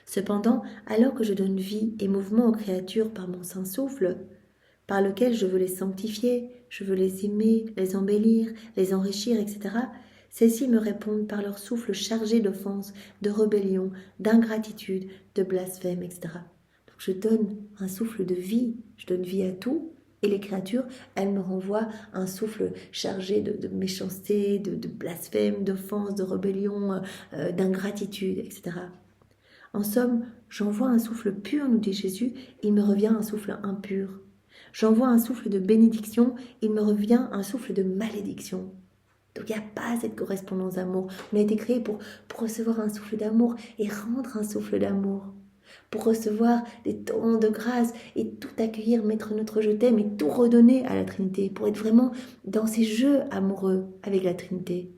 Cependant, alors que je donne vie et mouvement aux créatures par mon saint souffle, par lequel je veux les sanctifier, je veux les aimer, les embellir, les enrichir, etc., celles-ci me répondent par leur souffle chargé d'offenses, de rébellion, d'ingratitude, de blasphème, etc. Donc je donne un souffle de vie, je donne vie à tout, et les créatures, elles me renvoient un souffle chargé de méchanceté, de blasphème, d'offenses, de rébellion, d'ingratitude, etc. En somme, j'envoie un souffle pur, nous dit Jésus, il me revient un souffle impur. J'envoie un souffle de bénédiction, il me revient un souffle de malédiction. Donc il n'y a pas cette correspondance d'amour. On a été créé pour recevoir un souffle d'amour et rendre un souffle d'amour. Pour recevoir des torrents de grâce et tout accueillir, mettre notre je t'aime et tout redonner à la Trinité. Pour être vraiment dans ces jeux amoureux avec la Trinité.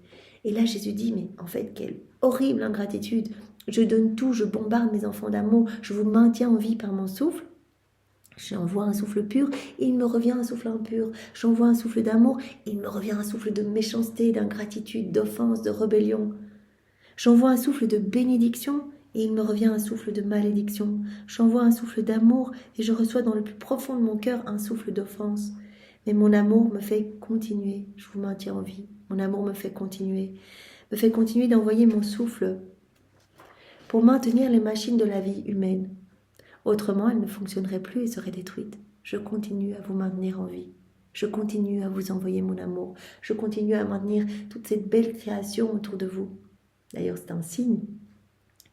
Et là Jésus dit, mais en fait quelle horrible ingratitude. Je donne tout, je bombarde mes enfants d'amour, je vous maintiens en vie par mon souffle. J'envoie un souffle pur et il me revient un souffle impur. J'envoie un souffle d'amour et il me revient un souffle de méchanceté, d'ingratitude, d'offense, de rébellion. J'envoie un souffle de bénédiction et il me revient un souffle de malédiction. J'envoie un souffle d'amour et je reçois dans le plus profond de mon cœur un souffle d'offense. Mais mon amour me fait continuer. Je vous maintiens en vie. Mon amour me fait continuer d'envoyer mon souffle pour maintenir les machines de la vie humaine. Autrement, elle ne fonctionnerait plus et serait détruite. Je continue à vous maintenir en vie. Je continue à vous envoyer mon amour. Je continue à maintenir toute cette belle création autour de vous. D'ailleurs, c'est un signe,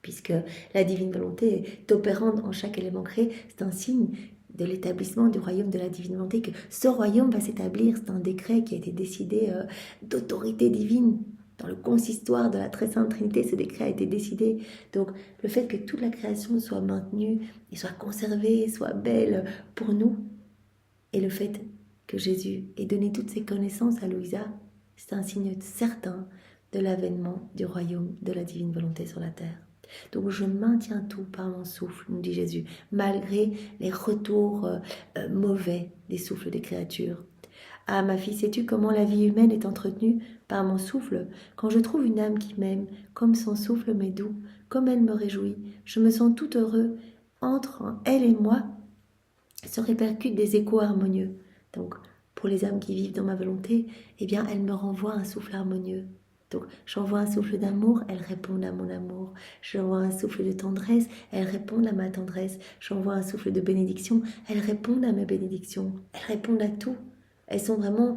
puisque la divine volonté est opérante en chaque élément créé. C'est un signe de l'établissement du royaume de la divine volonté, que ce royaume va s'établir. C'est un décret qui a été décidé d'autorité divine. Dans le consistoire de la très sainte Trinité, ce décret a été décidé. Donc, le fait que toute la création soit maintenue, et soit conservée, soit belle pour nous, et le fait que Jésus ait donné toutes ses connaissances à Louisa, c'est un signe certain de l'avènement du royaume de la divine volonté sur la terre. Donc, je maintiens tout par mon souffle, nous dit Jésus, malgré les retours mauvais des souffles des créatures. Ah, ma fille, sais-tu comment la vie humaine est entretenue par mon souffle? Quand je trouve une âme qui m'aime, comme son souffle m'est doux, comme elle me réjouit, je me sens tout heureux. Entre elle et moi se répercutent des échos harmonieux. Donc, pour les âmes qui vivent dans ma volonté, eh bien, elle me renvoie un souffle harmonieux. Donc, j'envoie un souffle d'amour, elles répondent à mon amour. J'envoie un souffle de tendresse, elles répondent à ma tendresse. J'envoie un souffle de bénédiction, elles répondent à ma bénédiction. Elles répondent à tout. Elles sont vraiment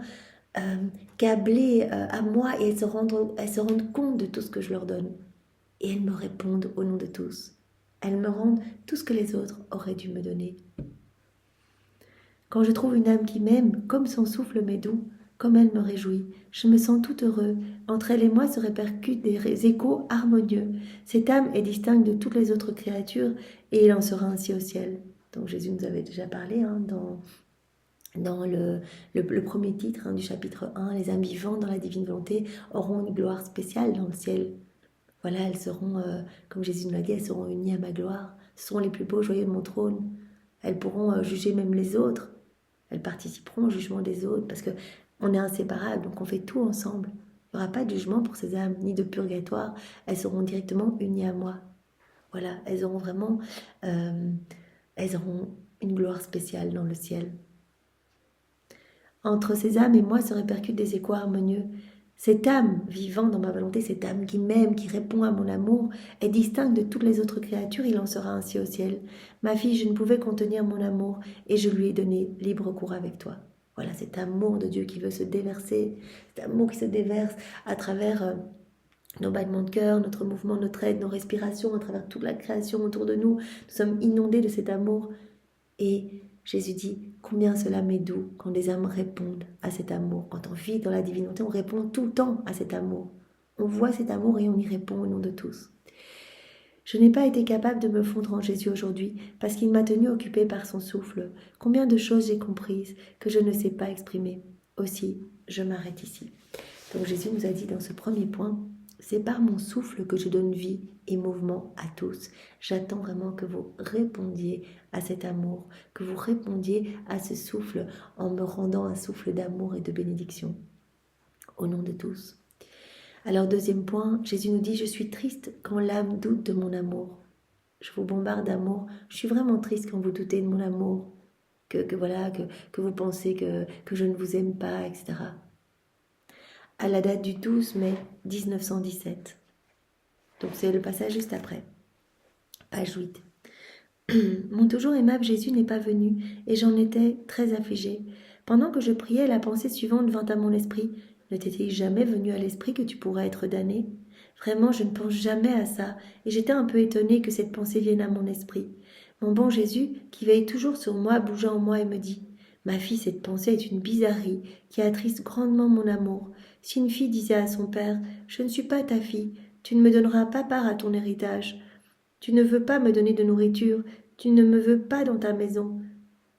câblées à moi et elles se rendent compte de tout ce que je leur donne. Et elles me répondent au nom de tous. Elles me rendent tout ce que les autres auraient dû me donner. Quand je trouve une âme qui m'aime, comme son souffle m'est doux, comme elle me réjouit, je me sens tout heureux. Entre elle et moi se répercutent des échos harmonieux. Cette âme est distincte de toutes les autres créatures et il en sera ainsi au ciel. Donc Jésus nous avait déjà parlé dans le premier titre du chapitre 1, les âmes vivantes dans la divine volonté auront une gloire spéciale dans le ciel. Voilà, elles seront, comme Jésus nous l'a dit, elles seront unies à ma gloire. Ce seront les plus beaux joyaux de mon trône. Elles pourront juger même les autres. Elles participeront au jugement des autres parce que on est inséparables, donc on fait tout ensemble. Il n'y aura pas de jugement pour ces âmes, ni de purgatoire. Elles seront directement unies à moi. Voilà, elles auront vraiment, elles auront une gloire spéciale dans le ciel. Entre ces âmes et moi se répercutent des échos harmonieux. Cette âme vivant dans ma volonté, cette âme qui m'aime, qui répond à mon amour, est distincte de toutes les autres créatures, il en sera ainsi au ciel. Ma fille, je ne pouvais contenir mon amour et je lui ai donné libre cours avec toi. Voilà cet amour de Dieu qui veut se déverser, cet amour qui se déverse à travers nos battements de cœur, notre mouvement, notre aide, nos respirations, à travers toute la création autour de nous. Nous sommes inondés de cet amour. Et Jésus dit combien cela m'est doux quand les âmes répondent à cet amour. Quand on vit dans la divinité, on répond tout le temps à cet amour. On voit cet amour et on y répond au nom de tous. Je n'ai pas été capable de me fondre en Jésus aujourd'hui parce qu'il m'a tenu occupée par son souffle. Combien de choses j'ai comprises que je ne sais pas exprimer. Aussi, je m'arrête ici. Donc Jésus nous a dit dans ce premier point, c'est par mon souffle que je donne vie et mouvement à tous. J'attends vraiment que vous répondiez à cet amour, que vous répondiez à ce souffle en me rendant un souffle d'amour et de bénédiction. Au nom de tous. Alors deuxième point, Jésus nous dit, je suis triste quand l'âme doute de mon amour. Je vous bombarde d'amour. Je suis vraiment triste quand vous doutez de mon amour. Que vous pensez que je ne vous aime pas, etc. À la date du 12 mai 1917. Donc c'est le passage juste après. Page 8. Mon toujours aimable Jésus n'est pas venu, et j'en étais très affligée. Pendant que je priais, la pensée suivante vint à mon esprit. Ne t'est-il jamais venu à l'esprit que tu pourrais être damné? Vraiment, je ne pense jamais à ça, et j'étais un peu étonnée que cette pensée vienne à mon esprit. Mon bon Jésus, qui veille toujours sur moi, bougea en moi et me dit « Ma fille, cette pensée est une bizarrerie qui attriste grandement mon amour. Si une fille disait à son père « Je ne suis pas ta fille, tu ne me donneras pas part à ton héritage. Tu ne veux pas me donner de nourriture, tu ne me veux pas dans ta maison. »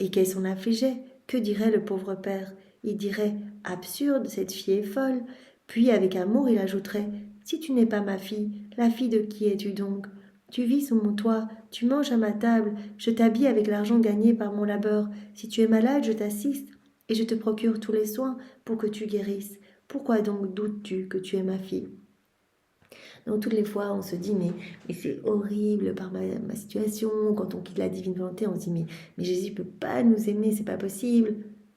Et qu'elle s'en affligeait, que dirait le pauvre père? Il dirait « Absurde, cette fille est folle. » Puis avec amour il ajouterait « Si tu n'es pas ma fille, la fille de qui es-tu donc? Tu vis sous mon toit, tu manges à ma table, je t'habille avec l'argent gagné par mon labeur. Si tu es malade, je t'assiste et je te procure tous les soins pour que tu guérisses. Pourquoi donc doutes-tu que tu es ma fille? » Donc toutes les fois on se dit mais c'est horrible par ma situation, quand on quitte la divine volonté on se dit mais Jésus ne peut pas nous aimer, c'est pas possible.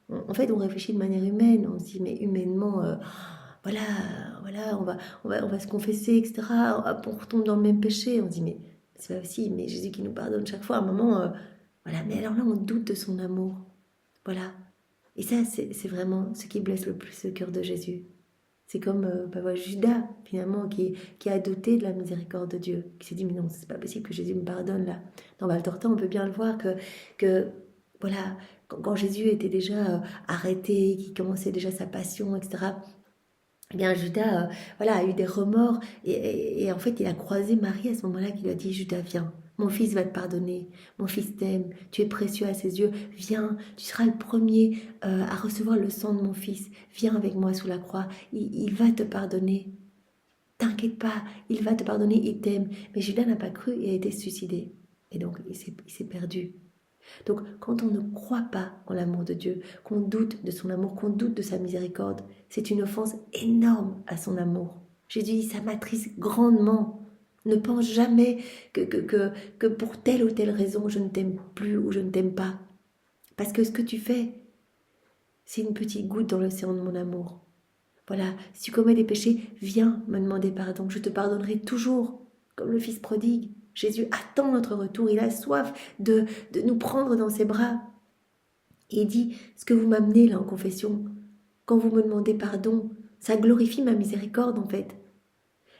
En fait on réfléchit de manière humaine, on se dit mais humainement voilà on va se confesser etc. On retombe dans le même péché, on se dit mais c'est pas possible, mais Jésus qui nous pardonne chaque fois à un moment voilà, mais alors là on doute de son amour, voilà. Et ça c'est vraiment ce qui blesse le plus le cœur de Jésus. C'est comme Judas, finalement, qui a douté de la miséricorde de Dieu, qui s'est dit, mais non, c'est pas possible que Jésus me pardonne là. Dans Valtorta, on peut bien le voir que voilà, quand Jésus était déjà arrêté, qu'il commençait déjà sa passion, etc., eh bien, Judas a eu des remords, et en fait, il a croisé Marie à ce moment-là, qui lui a dit, Judas, viens. Mon fils va te pardonner, mon fils t'aime, tu es précieux à ses yeux, viens, tu seras le premier à recevoir le sang de mon fils, viens avec moi sous la croix, il va te pardonner. T'inquiète pas, il va te pardonner, il t'aime. Mais Judas n'a pas cru et a été suicidé. Et donc il s'est perdu. Donc quand on ne croit pas en l'amour de Dieu, qu'on doute de son amour, qu'on doute de sa miséricorde, c'est une offense énorme à son amour. Jésus dit, ça m'attriste grandement. Ne pense jamais que pour telle ou telle raison, je ne t'aime plus ou je ne t'aime pas. Parce que ce que tu fais, c'est une petite goutte dans l'océan de mon amour. Voilà, si tu commets des péchés, viens me demander pardon, je te pardonnerai toujours, comme le Fils prodigue. Jésus attend notre retour, il a soif de nous prendre dans ses bras. Et il dit, ce que vous m'amenez là en confession, quand vous me demandez pardon, ça glorifie ma miséricorde en fait.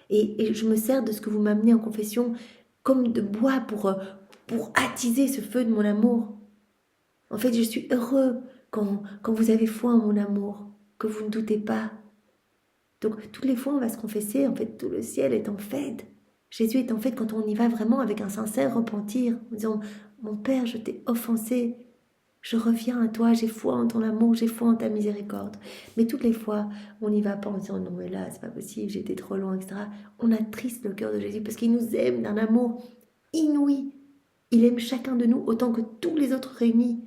Et je me sers de ce que vous m'amenez en confession comme de bois pour attiser ce feu de mon amour. En fait, je suis heureux quand vous avez foi en mon amour, que vous ne doutez pas. Donc, toutes les fois, on va se confesser, en fait, tout le ciel est en fête. Jésus est en fête quand on y va vraiment avec un sincère repentir, en disant, mon Père, je t'ai offensé, je reviens à toi, j'ai foi en ton amour, j'ai foi en ta miséricorde. Mais toutes les fois, on n'y va pas en disant, non mais là, c'est pas possible, j'étais trop loin, etc. On attriste le cœur de Jésus parce qu'il nous aime d'un amour inouï. Il aime chacun de nous autant que tous les autres réunis.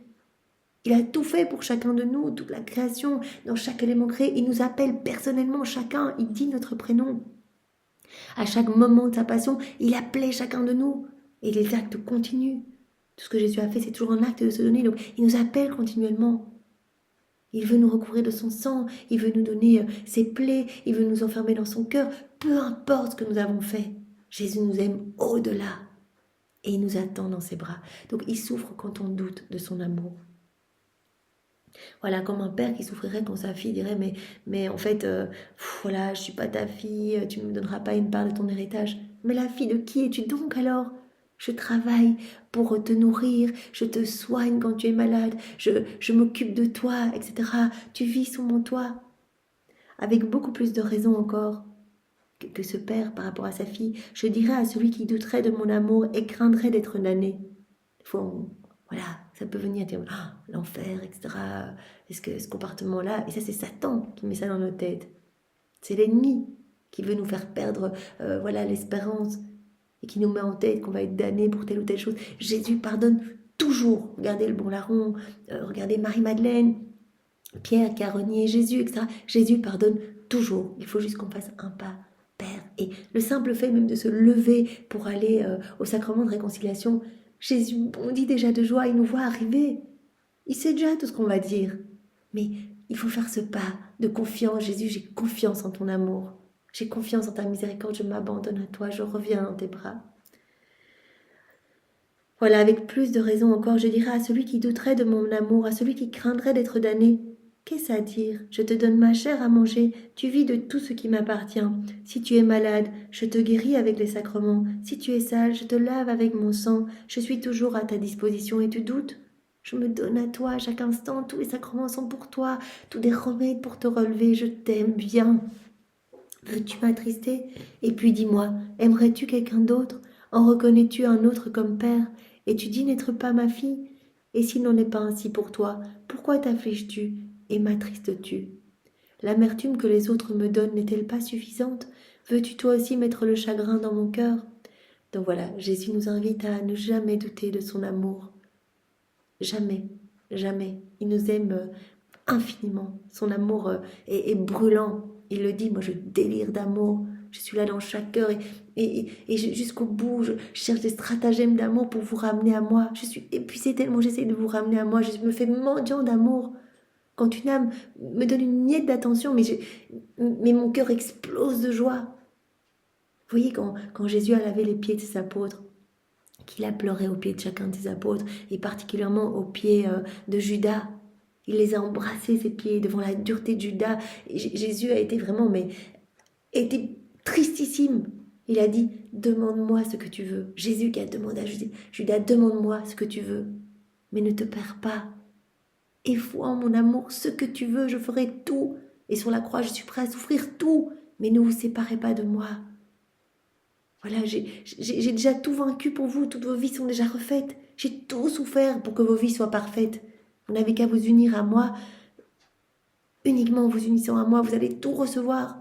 Il a tout fait pour chacun de nous, toute la création, dans chaque élément créé. Il nous appelle personnellement chacun, il dit notre prénom. À chaque moment de sa passion, il appelait chacun de nous. Et les actes continuent. Tout ce que Jésus a fait, c'est toujours un acte de se donner. Donc, il nous appelle continuellement. Il veut nous recouvrir de son sang. Il veut nous donner ses plaies. Il veut nous enfermer dans son cœur. Peu importe ce que nous avons fait. Jésus nous aime au-delà. Et il nous attend dans ses bras. Donc, il souffre quand on doute de son amour. Voilà, comme un père qui souffrirait quand sa fille dirait mais en fait, voilà, je suis pas ta fille, tu ne me donneras pas une part de ton héritage. Mais la fille de qui es-tu donc alors? Je travaille pour te nourrir, je te soigne quand tu es malade, je m'occupe de toi, etc. Tu vis sous mon toit. Avec beaucoup plus de raison encore que ce père par rapport à sa fille, je dirais à celui qui douterait de mon amour et craindrait d'être damné. Voilà, ça peut venir dire l'enfer, etc. Est-ce que ce comportement-là, et ça c'est Satan qui met ça dans nos têtes. C'est l'ennemi qui veut nous faire perdre l'espérance et qui nous met en tête qu'on va être damné pour telle ou telle chose. Jésus pardonne toujours. Regardez le bon larron, regardez Marie-Madeleine, Pierre qui a renié Jésus, etc. Jésus pardonne toujours. Il faut juste qu'on fasse un pas. Père. Et le simple fait même de se lever pour aller au sacrement de réconciliation, Jésus bondit déjà de joie, il nous voit arriver. Il sait déjà tout ce qu'on va dire. Mais il faut faire ce pas de confiance. Jésus, j'ai confiance en ton amour. J'ai confiance en ta miséricorde, je m'abandonne à toi, je reviens dans tes bras. Voilà, avec plus de raison encore, je dirais à celui qui douterait de mon amour, à celui qui craindrait d'être damné, qu'est-ce à dire? Je te donne ma chair à manger, tu vis de tout ce qui m'appartient. Si tu es malade, je te guéris avec les sacrements. Si tu es sale, je te lave avec mon sang. Je suis toujours à ta disposition et tu doutes? Je me donne à toi à chaque instant, tous les sacrements sont pour toi, tous des remèdes pour te relever, je t'aime bien. Veux-tu m'attrister? Et puis dis-moi, aimerais-tu quelqu'un d'autre? En reconnais-tu un autre comme père? Et tu dis n'être pas ma fille? Et s'il n'en est pas ainsi pour toi, pourquoi t'affliges-tu et m'attristes-tu? L'amertume que les autres me donnent n'est-elle pas suffisante? Veux-tu toi aussi mettre le chagrin dans mon cœur? Donc voilà, Jésus nous invite à ne jamais douter de son amour. Jamais, jamais. Il nous aime infiniment. Son amour est brûlant. Il le dit, moi je délire d'amour. Je suis là dans chaque cœur et jusqu'au bout, je cherche des stratagèmes d'amour pour vous ramener à moi. Je suis épuisée tellement j'essaie de vous ramener à moi. Je me fais mendiant d'amour. Quand une âme me donne une miette d'attention, mais mon cœur explose de joie. Vous voyez, quand Jésus a lavé les pieds de ses apôtres, qu'il a pleuré aux pieds de chacun de ses apôtres, et particulièrement aux pieds de Judas, il les a embrassés, ses pieds, devant la dureté de Judas. Jésus a été vraiment, était tristissime. Il a dit, demande-moi ce que tu veux. Jésus qui a demandé à Judas, demande-moi ce que tu veux. Mais ne te perds pas. Et vois en mon amour ce que tu veux, je ferai tout. Et sur la croix, je suis prêt à souffrir tout. Mais ne vous séparez pas de moi. Voilà, j'ai déjà tout vaincu pour vous. Toutes vos vies sont déjà refaites. J'ai tout souffert pour que vos vies soient parfaites. Vous n'avez qu'à vous unir à moi. Uniquement en vous unissant à moi, vous allez tout recevoir.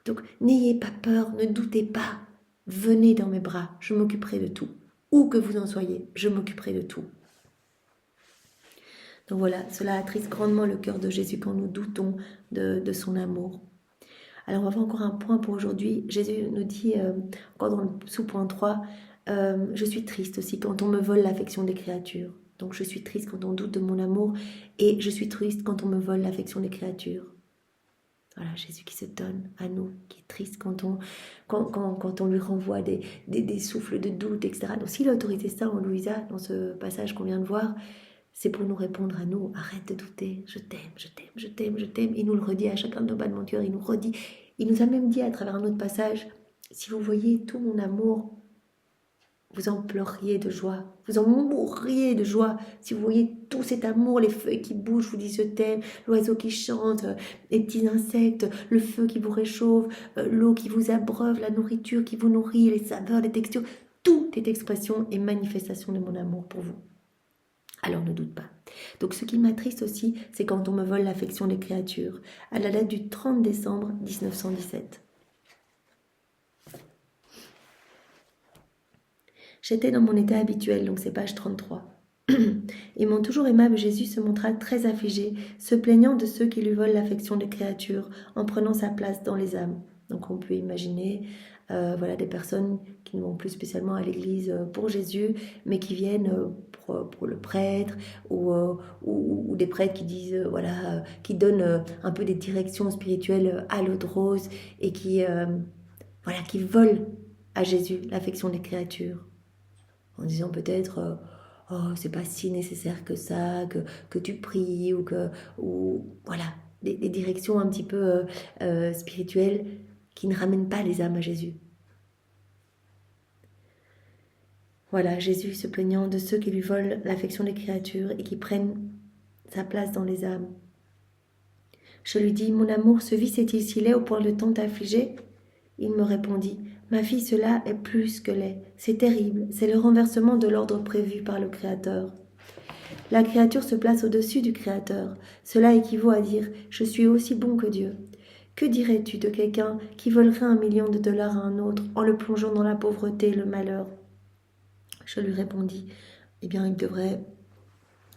Donc, n'ayez pas peur, ne doutez pas. Venez dans mes bras, je m'occuperai de tout. Où que vous en soyez, je m'occuperai de tout. Donc voilà, cela attriste grandement le cœur de Jésus quand nous doutons de son amour. Alors, on va voir encore un point pour aujourd'hui. Jésus nous dit, encore dans le sous-point 3, je suis triste aussi quand on me vole l'affection des créatures. Donc, je suis triste quand on doute de mon amour et je suis triste quand on me vole l'affection des créatures. Voilà, Jésus qui se donne à nous, qui est triste quand on lui renvoie des souffles de doute, etc. Donc, s'il a autorisé ça en Louisa, dans ce passage qu'on vient de voir, c'est pour nous répondre à nous, arrête de douter, je t'aime, je t'aime, je t'aime, je t'aime. Il nous le redit à chacun de nos battements de cœur, il nous redit, il nous a même dit à travers un autre passage, si vous voyez tout mon amour, vous en pleuriez de joie, vous en mourriez de joie. Si vous voyez tout cet amour, les feuilles qui bougent, vous disent je t'aime, l'oiseau qui chante, les petits insectes, le feu qui vous réchauffe, l'eau qui vous abreuve, la nourriture qui vous nourrit, les saveurs, les textures, tout est expression et manifestation de mon amour pour vous. Alors ne doute pas. Donc ce qui m'attriste aussi, c'est quand on me vole l'affection des créatures, à la date du 30 décembre 1917. J'étais dans mon état habituel, donc c'est page 33. Et mon toujours aimable Jésus se montra très affligé, se plaignant de ceux qui lui volent l'affection des créatures, en prenant sa place dans les âmes. Donc on peut imaginer des personnes qui ne vont plus spécialement à l'église pour Jésus, mais qui viennent pour le prêtre, ou des prêtres qui disent, qui donnent un peu des directions spirituelles à l'eau de rose, et qui volent à Jésus l'affection des créatures. En disant peut-être oh, c'est pas si nécessaire que ça, que tu pries, des directions un petit peu spirituelles qui ne ramènent pas les âmes à Jésus. Voilà, Jésus se plaignant de ceux qui lui volent l'affection des créatures et qui prennent sa place dans les âmes. Je lui dis, mon amour, ce vice est-il si laid au point de tant t'affliger ? Il me répondit, ma fille, cela est plus que laid. C'est terrible, c'est le renversement de l'ordre prévu par le Créateur. La créature se place au-dessus du Créateur. Cela équivaut à dire, je suis aussi bon que Dieu. Que dirais-tu de quelqu'un qui volerait $1 million à un autre en le plongeant dans la pauvreté et le malheur ? Je lui répondis, eh bien, il devrait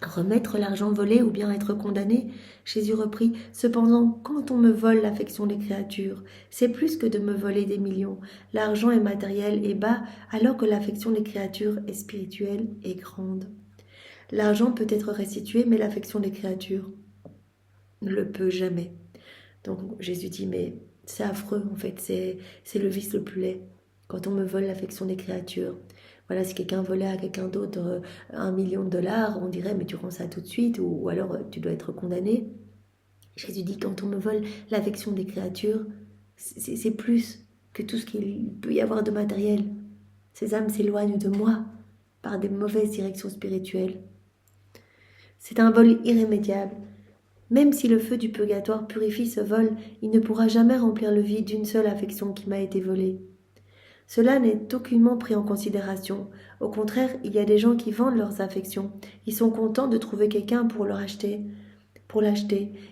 remettre l'argent volé ou bien être condamné. Jésus reprit, cependant, quand on me vole l'affection des créatures, c'est plus que de me voler des millions. L'argent est matériel et bas, alors que l'affection des créatures est spirituelle et grande. L'argent peut être restitué, mais l'affection des créatures ne le peut jamais. Donc Jésus dit, mais c'est affreux en fait, c'est le vice le plus laid, quand on me vole l'affection des créatures. Voilà, si quelqu'un volait à quelqu'un d'autre $1 million, on dirait, mais tu rends ça tout de suite, ou alors tu dois être condamné. Jésus dit, quand on me vole l'affection des créatures, c'est plus que tout ce qu'il peut y avoir de matériel. Ces âmes s'éloignent de moi par des mauvaises directions spirituelles. C'est un vol irrémédiable. Même si le feu du purgatoire purifie ce vol, il ne pourra jamais remplir le vide d'une seule affection qui m'a été volée. Cela n'est aucunement pris en considération. Au contraire, il y a des gens qui vendent leurs affections. Ils sont contents de trouver quelqu'un pour l'acheter.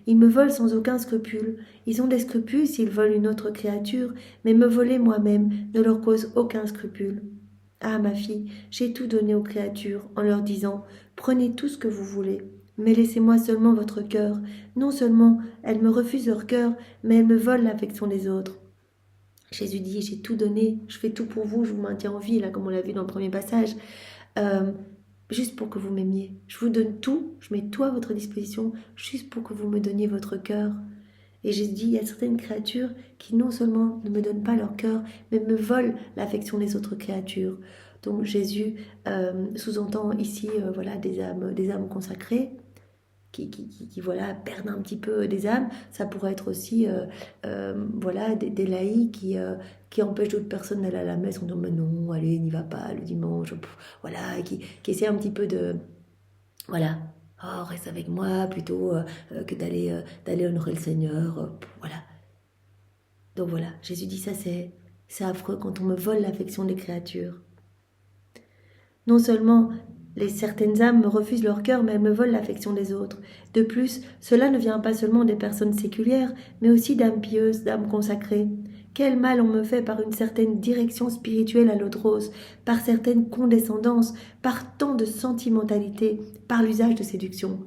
Ils me volent sans aucun scrupule. Ils ont des scrupules s'ils volent une autre créature, mais me voler moi-même ne leur cause aucun scrupule. Ah, ma fille, j'ai tout donné aux créatures en leur disant « Prenez tout ce que vous voulez, mais laissez-moi seulement votre cœur. Non seulement elles me refusent leur cœur, mais elles me volent l'affection des autres. » Jésus dit, j'ai tout donné, je fais tout pour vous, je vous maintiens en vie, là, comme on l'a vu dans le premier passage, juste pour que vous m'aimiez. Je vous donne tout, je mets tout à votre disposition, juste pour que vous me donniez votre cœur. Et Jésus dit, il y a certaines créatures qui non seulement ne me donnent pas leur cœur, mais me volent l'affection des autres créatures. Donc Jésus sous-entend ici des âmes consacrées, qui perdent un petit peu des âmes. Ça pourrait être aussi des laïcs qui empêchent d'autres personnes d'aller à la messe en disant mais non, allez, n'y va pas le dimanche, qui essaient un petit peu de reste avec moi plutôt que d'aller honorer le Seigneur, Donc voilà, Jésus dit ça, c'est affreux quand on me vole l'affection des créatures. Non seulement certaines âmes me refusent leur cœur, mais elles me volent l'affection des autres. De plus, cela ne vient pas seulement des personnes séculières, mais aussi d'âmes pieuses, d'âmes consacrées. Quel mal on me fait par une certaine direction spirituelle à l'eau de rose, par certaines condescendances, par tant de sentimentalité, par l'usage de séduction.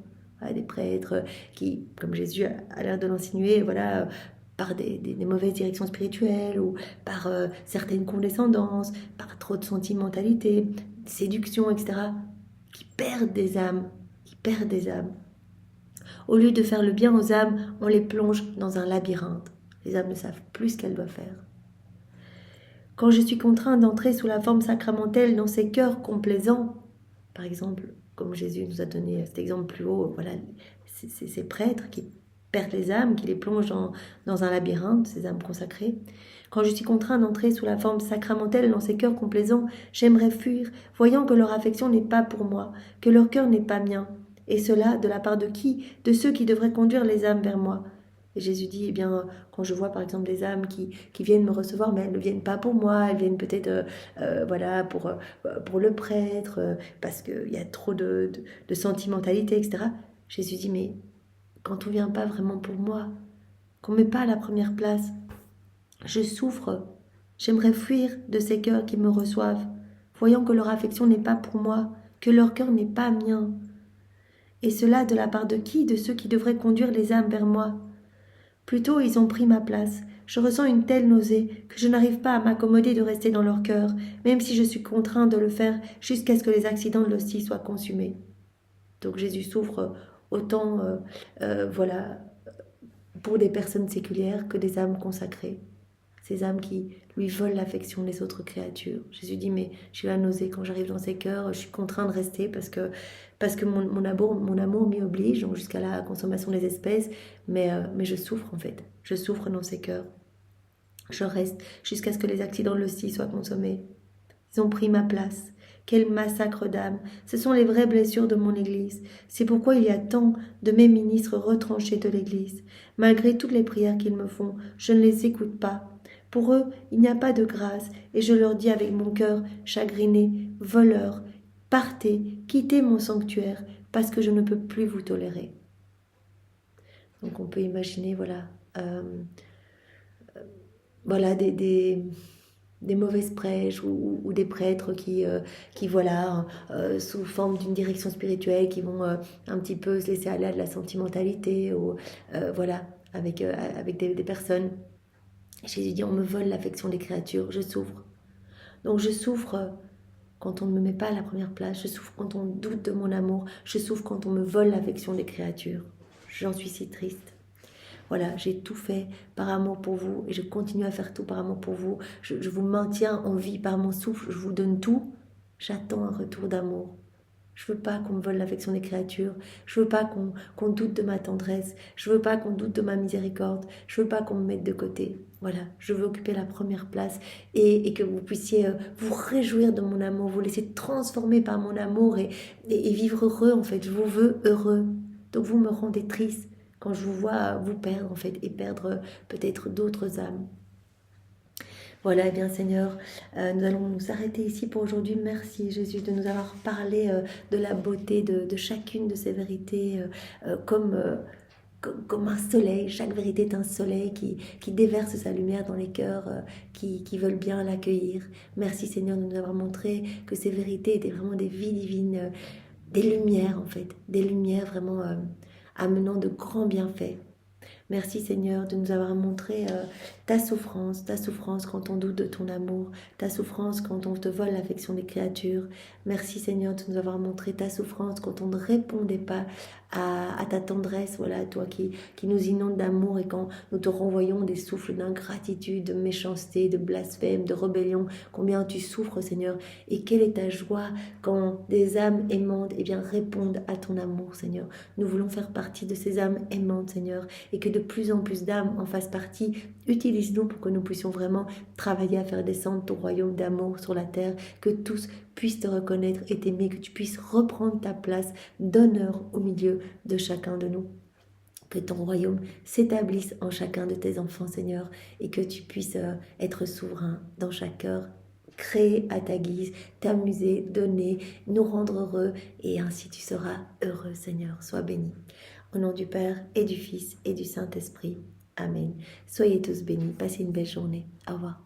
Des prêtres qui, comme Jésus a l'air de l'insinuer, par des mauvaises directions spirituelles ou par certaines condescendances, par trop de sentimentalité, séduction, etc., qui perdent des âmes. Au lieu de faire le bien aux âmes, on les plonge dans un labyrinthe. Les âmes ne savent plus ce qu'elles doivent faire. Quand je suis contraint d'entrer sous la forme sacramentelle dans ces cœurs complaisants, par exemple, comme Jésus nous a donné cet exemple plus haut, voilà, ces prêtres qui perdent les âmes, qui les plongent dans un labyrinthe, ces âmes consacrées. Quand je suis contraint d'entrer sous la forme sacramentelle dans ces cœurs complaisants, j'aimerais fuir, voyant que leur affection n'est pas pour moi, que leur cœur n'est pas mien. Et cela, de la part de qui? De ceux qui devraient conduire les âmes vers moi. Et Jésus dit, eh bien, quand je vois par exemple des âmes qui viennent me recevoir, mais elles ne viennent pas pour moi, elles viennent peut-être voilà, pour le prêtre, parce qu'il y a trop de sentimentalité, etc. Jésus dit, mais quand on ne vient pas vraiment pour moi, qu'on ne met pas à la première place, je souffre, j'aimerais fuir de ces cœurs qui me reçoivent, voyant que leur affection n'est pas pour moi, que leur cœur n'est pas mien. Et cela de la part de qui? De ceux qui devraient conduire les âmes vers moi. Plutôt ils ont pris ma place. Je ressens une telle nausée que je n'arrive pas à m'accommoder de rester dans leur cœur, même si je suis contraint de le faire jusqu'à ce que les accidents de l'hostie soient consumés. Donc Jésus souffre autant voilà, pour des personnes séculières que des âmes consacrées. Ces âmes qui lui volent l'affection des autres créatures. Jésus dit, mais j'ai la nausée quand j'arrive dans ces cœurs, je suis contraint de rester parce que mon amour m'y oblige, donc jusqu'à la consommation des espèces, mais je souffre en fait. Je souffre dans ces cœurs. Je reste jusqu'à ce que les accidents de l'hostie soient consommés. Ils ont pris ma place. Quel massacre d'âmes! Ce sont les vraies blessures de mon Église. C'est pourquoi il y a tant de mes ministres retranchés de l'Église. Malgré toutes les prières qu'ils me font, je ne les écoute pas. Pour eux, il n'y a pas de grâce, et je leur dis avec mon cœur chagriné, voleurs, partez, quittez mon sanctuaire, parce que je ne peux plus vous tolérer. Donc on peut imaginer, voilà, voilà des mauvaises prêches ou des prêtres qui voilà, sous forme d'une direction spirituelle, qui vont un petit peu se laisser aller à de la sentimentalité, ou voilà, avec des personnes. Jésus dit, on me vole l'affection des créatures, je souffre. Donc je souffre quand on ne me met pas à la première place, je souffre quand on doute de mon amour, je souffre quand on me vole l'affection des créatures. J'en suis si triste. Voilà, j'ai tout fait par amour pour vous et je continue à faire tout par amour pour vous. Je vous maintiens en vie par mon souffle, je vous donne tout. J'attends un retour d'amour. Je veux pas qu'on me vole l'affection des créatures. Je veux pas qu'on doute de ma tendresse. Je veux pas qu'on doute de ma miséricorde. Je veux pas qu'on me mette de côté. Voilà, je veux occuper la première place et que vous puissiez vous réjouir de mon amour, vous laisser transformer par mon amour et vivre heureux en fait. Je vous veux heureux. Donc vous me rendez triste quand je vous vois vous perdre en fait et perdre peut-être d'autres âmes. Voilà, eh bien Seigneur, nous allons nous arrêter ici pour aujourd'hui. Merci Jésus de nous avoir parlé de la beauté de chacune de ces vérités comme un soleil. Chaque vérité est un soleil qui déverse sa lumière dans les cœurs qui veulent bien l'accueillir. Merci Seigneur de nous avoir montré que ces vérités étaient vraiment des vies divines, des lumières en fait, des lumières vraiment amenant de grands bienfaits. Merci Seigneur de nous avoir montré ta souffrance quand on doute de ton amour, ta souffrance quand on te vole l'affection des créatures. Merci Seigneur de nous avoir montré ta souffrance quand on ne répondait pas à ta tendresse, voilà, toi qui nous inonde d'amour et quand nous te renvoyons des souffles d'ingratitude, de méchanceté, de blasphème, de rébellion, combien tu souffres Seigneur et quelle est ta joie quand des âmes aimantes répondent à ton amour Seigneur. Nous voulons faire partie de ces âmes aimantes Seigneur et que de plus en plus d'âmes en fassent partie. Utilise-nous pour que nous puissions vraiment travailler à faire descendre ton royaume d'amour sur la terre, que tous puissent te reconnaître et t'aimer, que tu puisses reprendre ta place d'honneur au milieu de chacun de nous. Que ton royaume s'établisse en chacun de tes enfants, Seigneur, et que tu puisses être souverain dans chaque cœur, créer à ta guise, t'amuser, donner, nous rendre heureux, et ainsi tu seras heureux, Seigneur. Sois béni. Au nom du Père et du Fils et du Saint-Esprit. Amen. Soyez tous bénis. Passez une belle journée. Au revoir.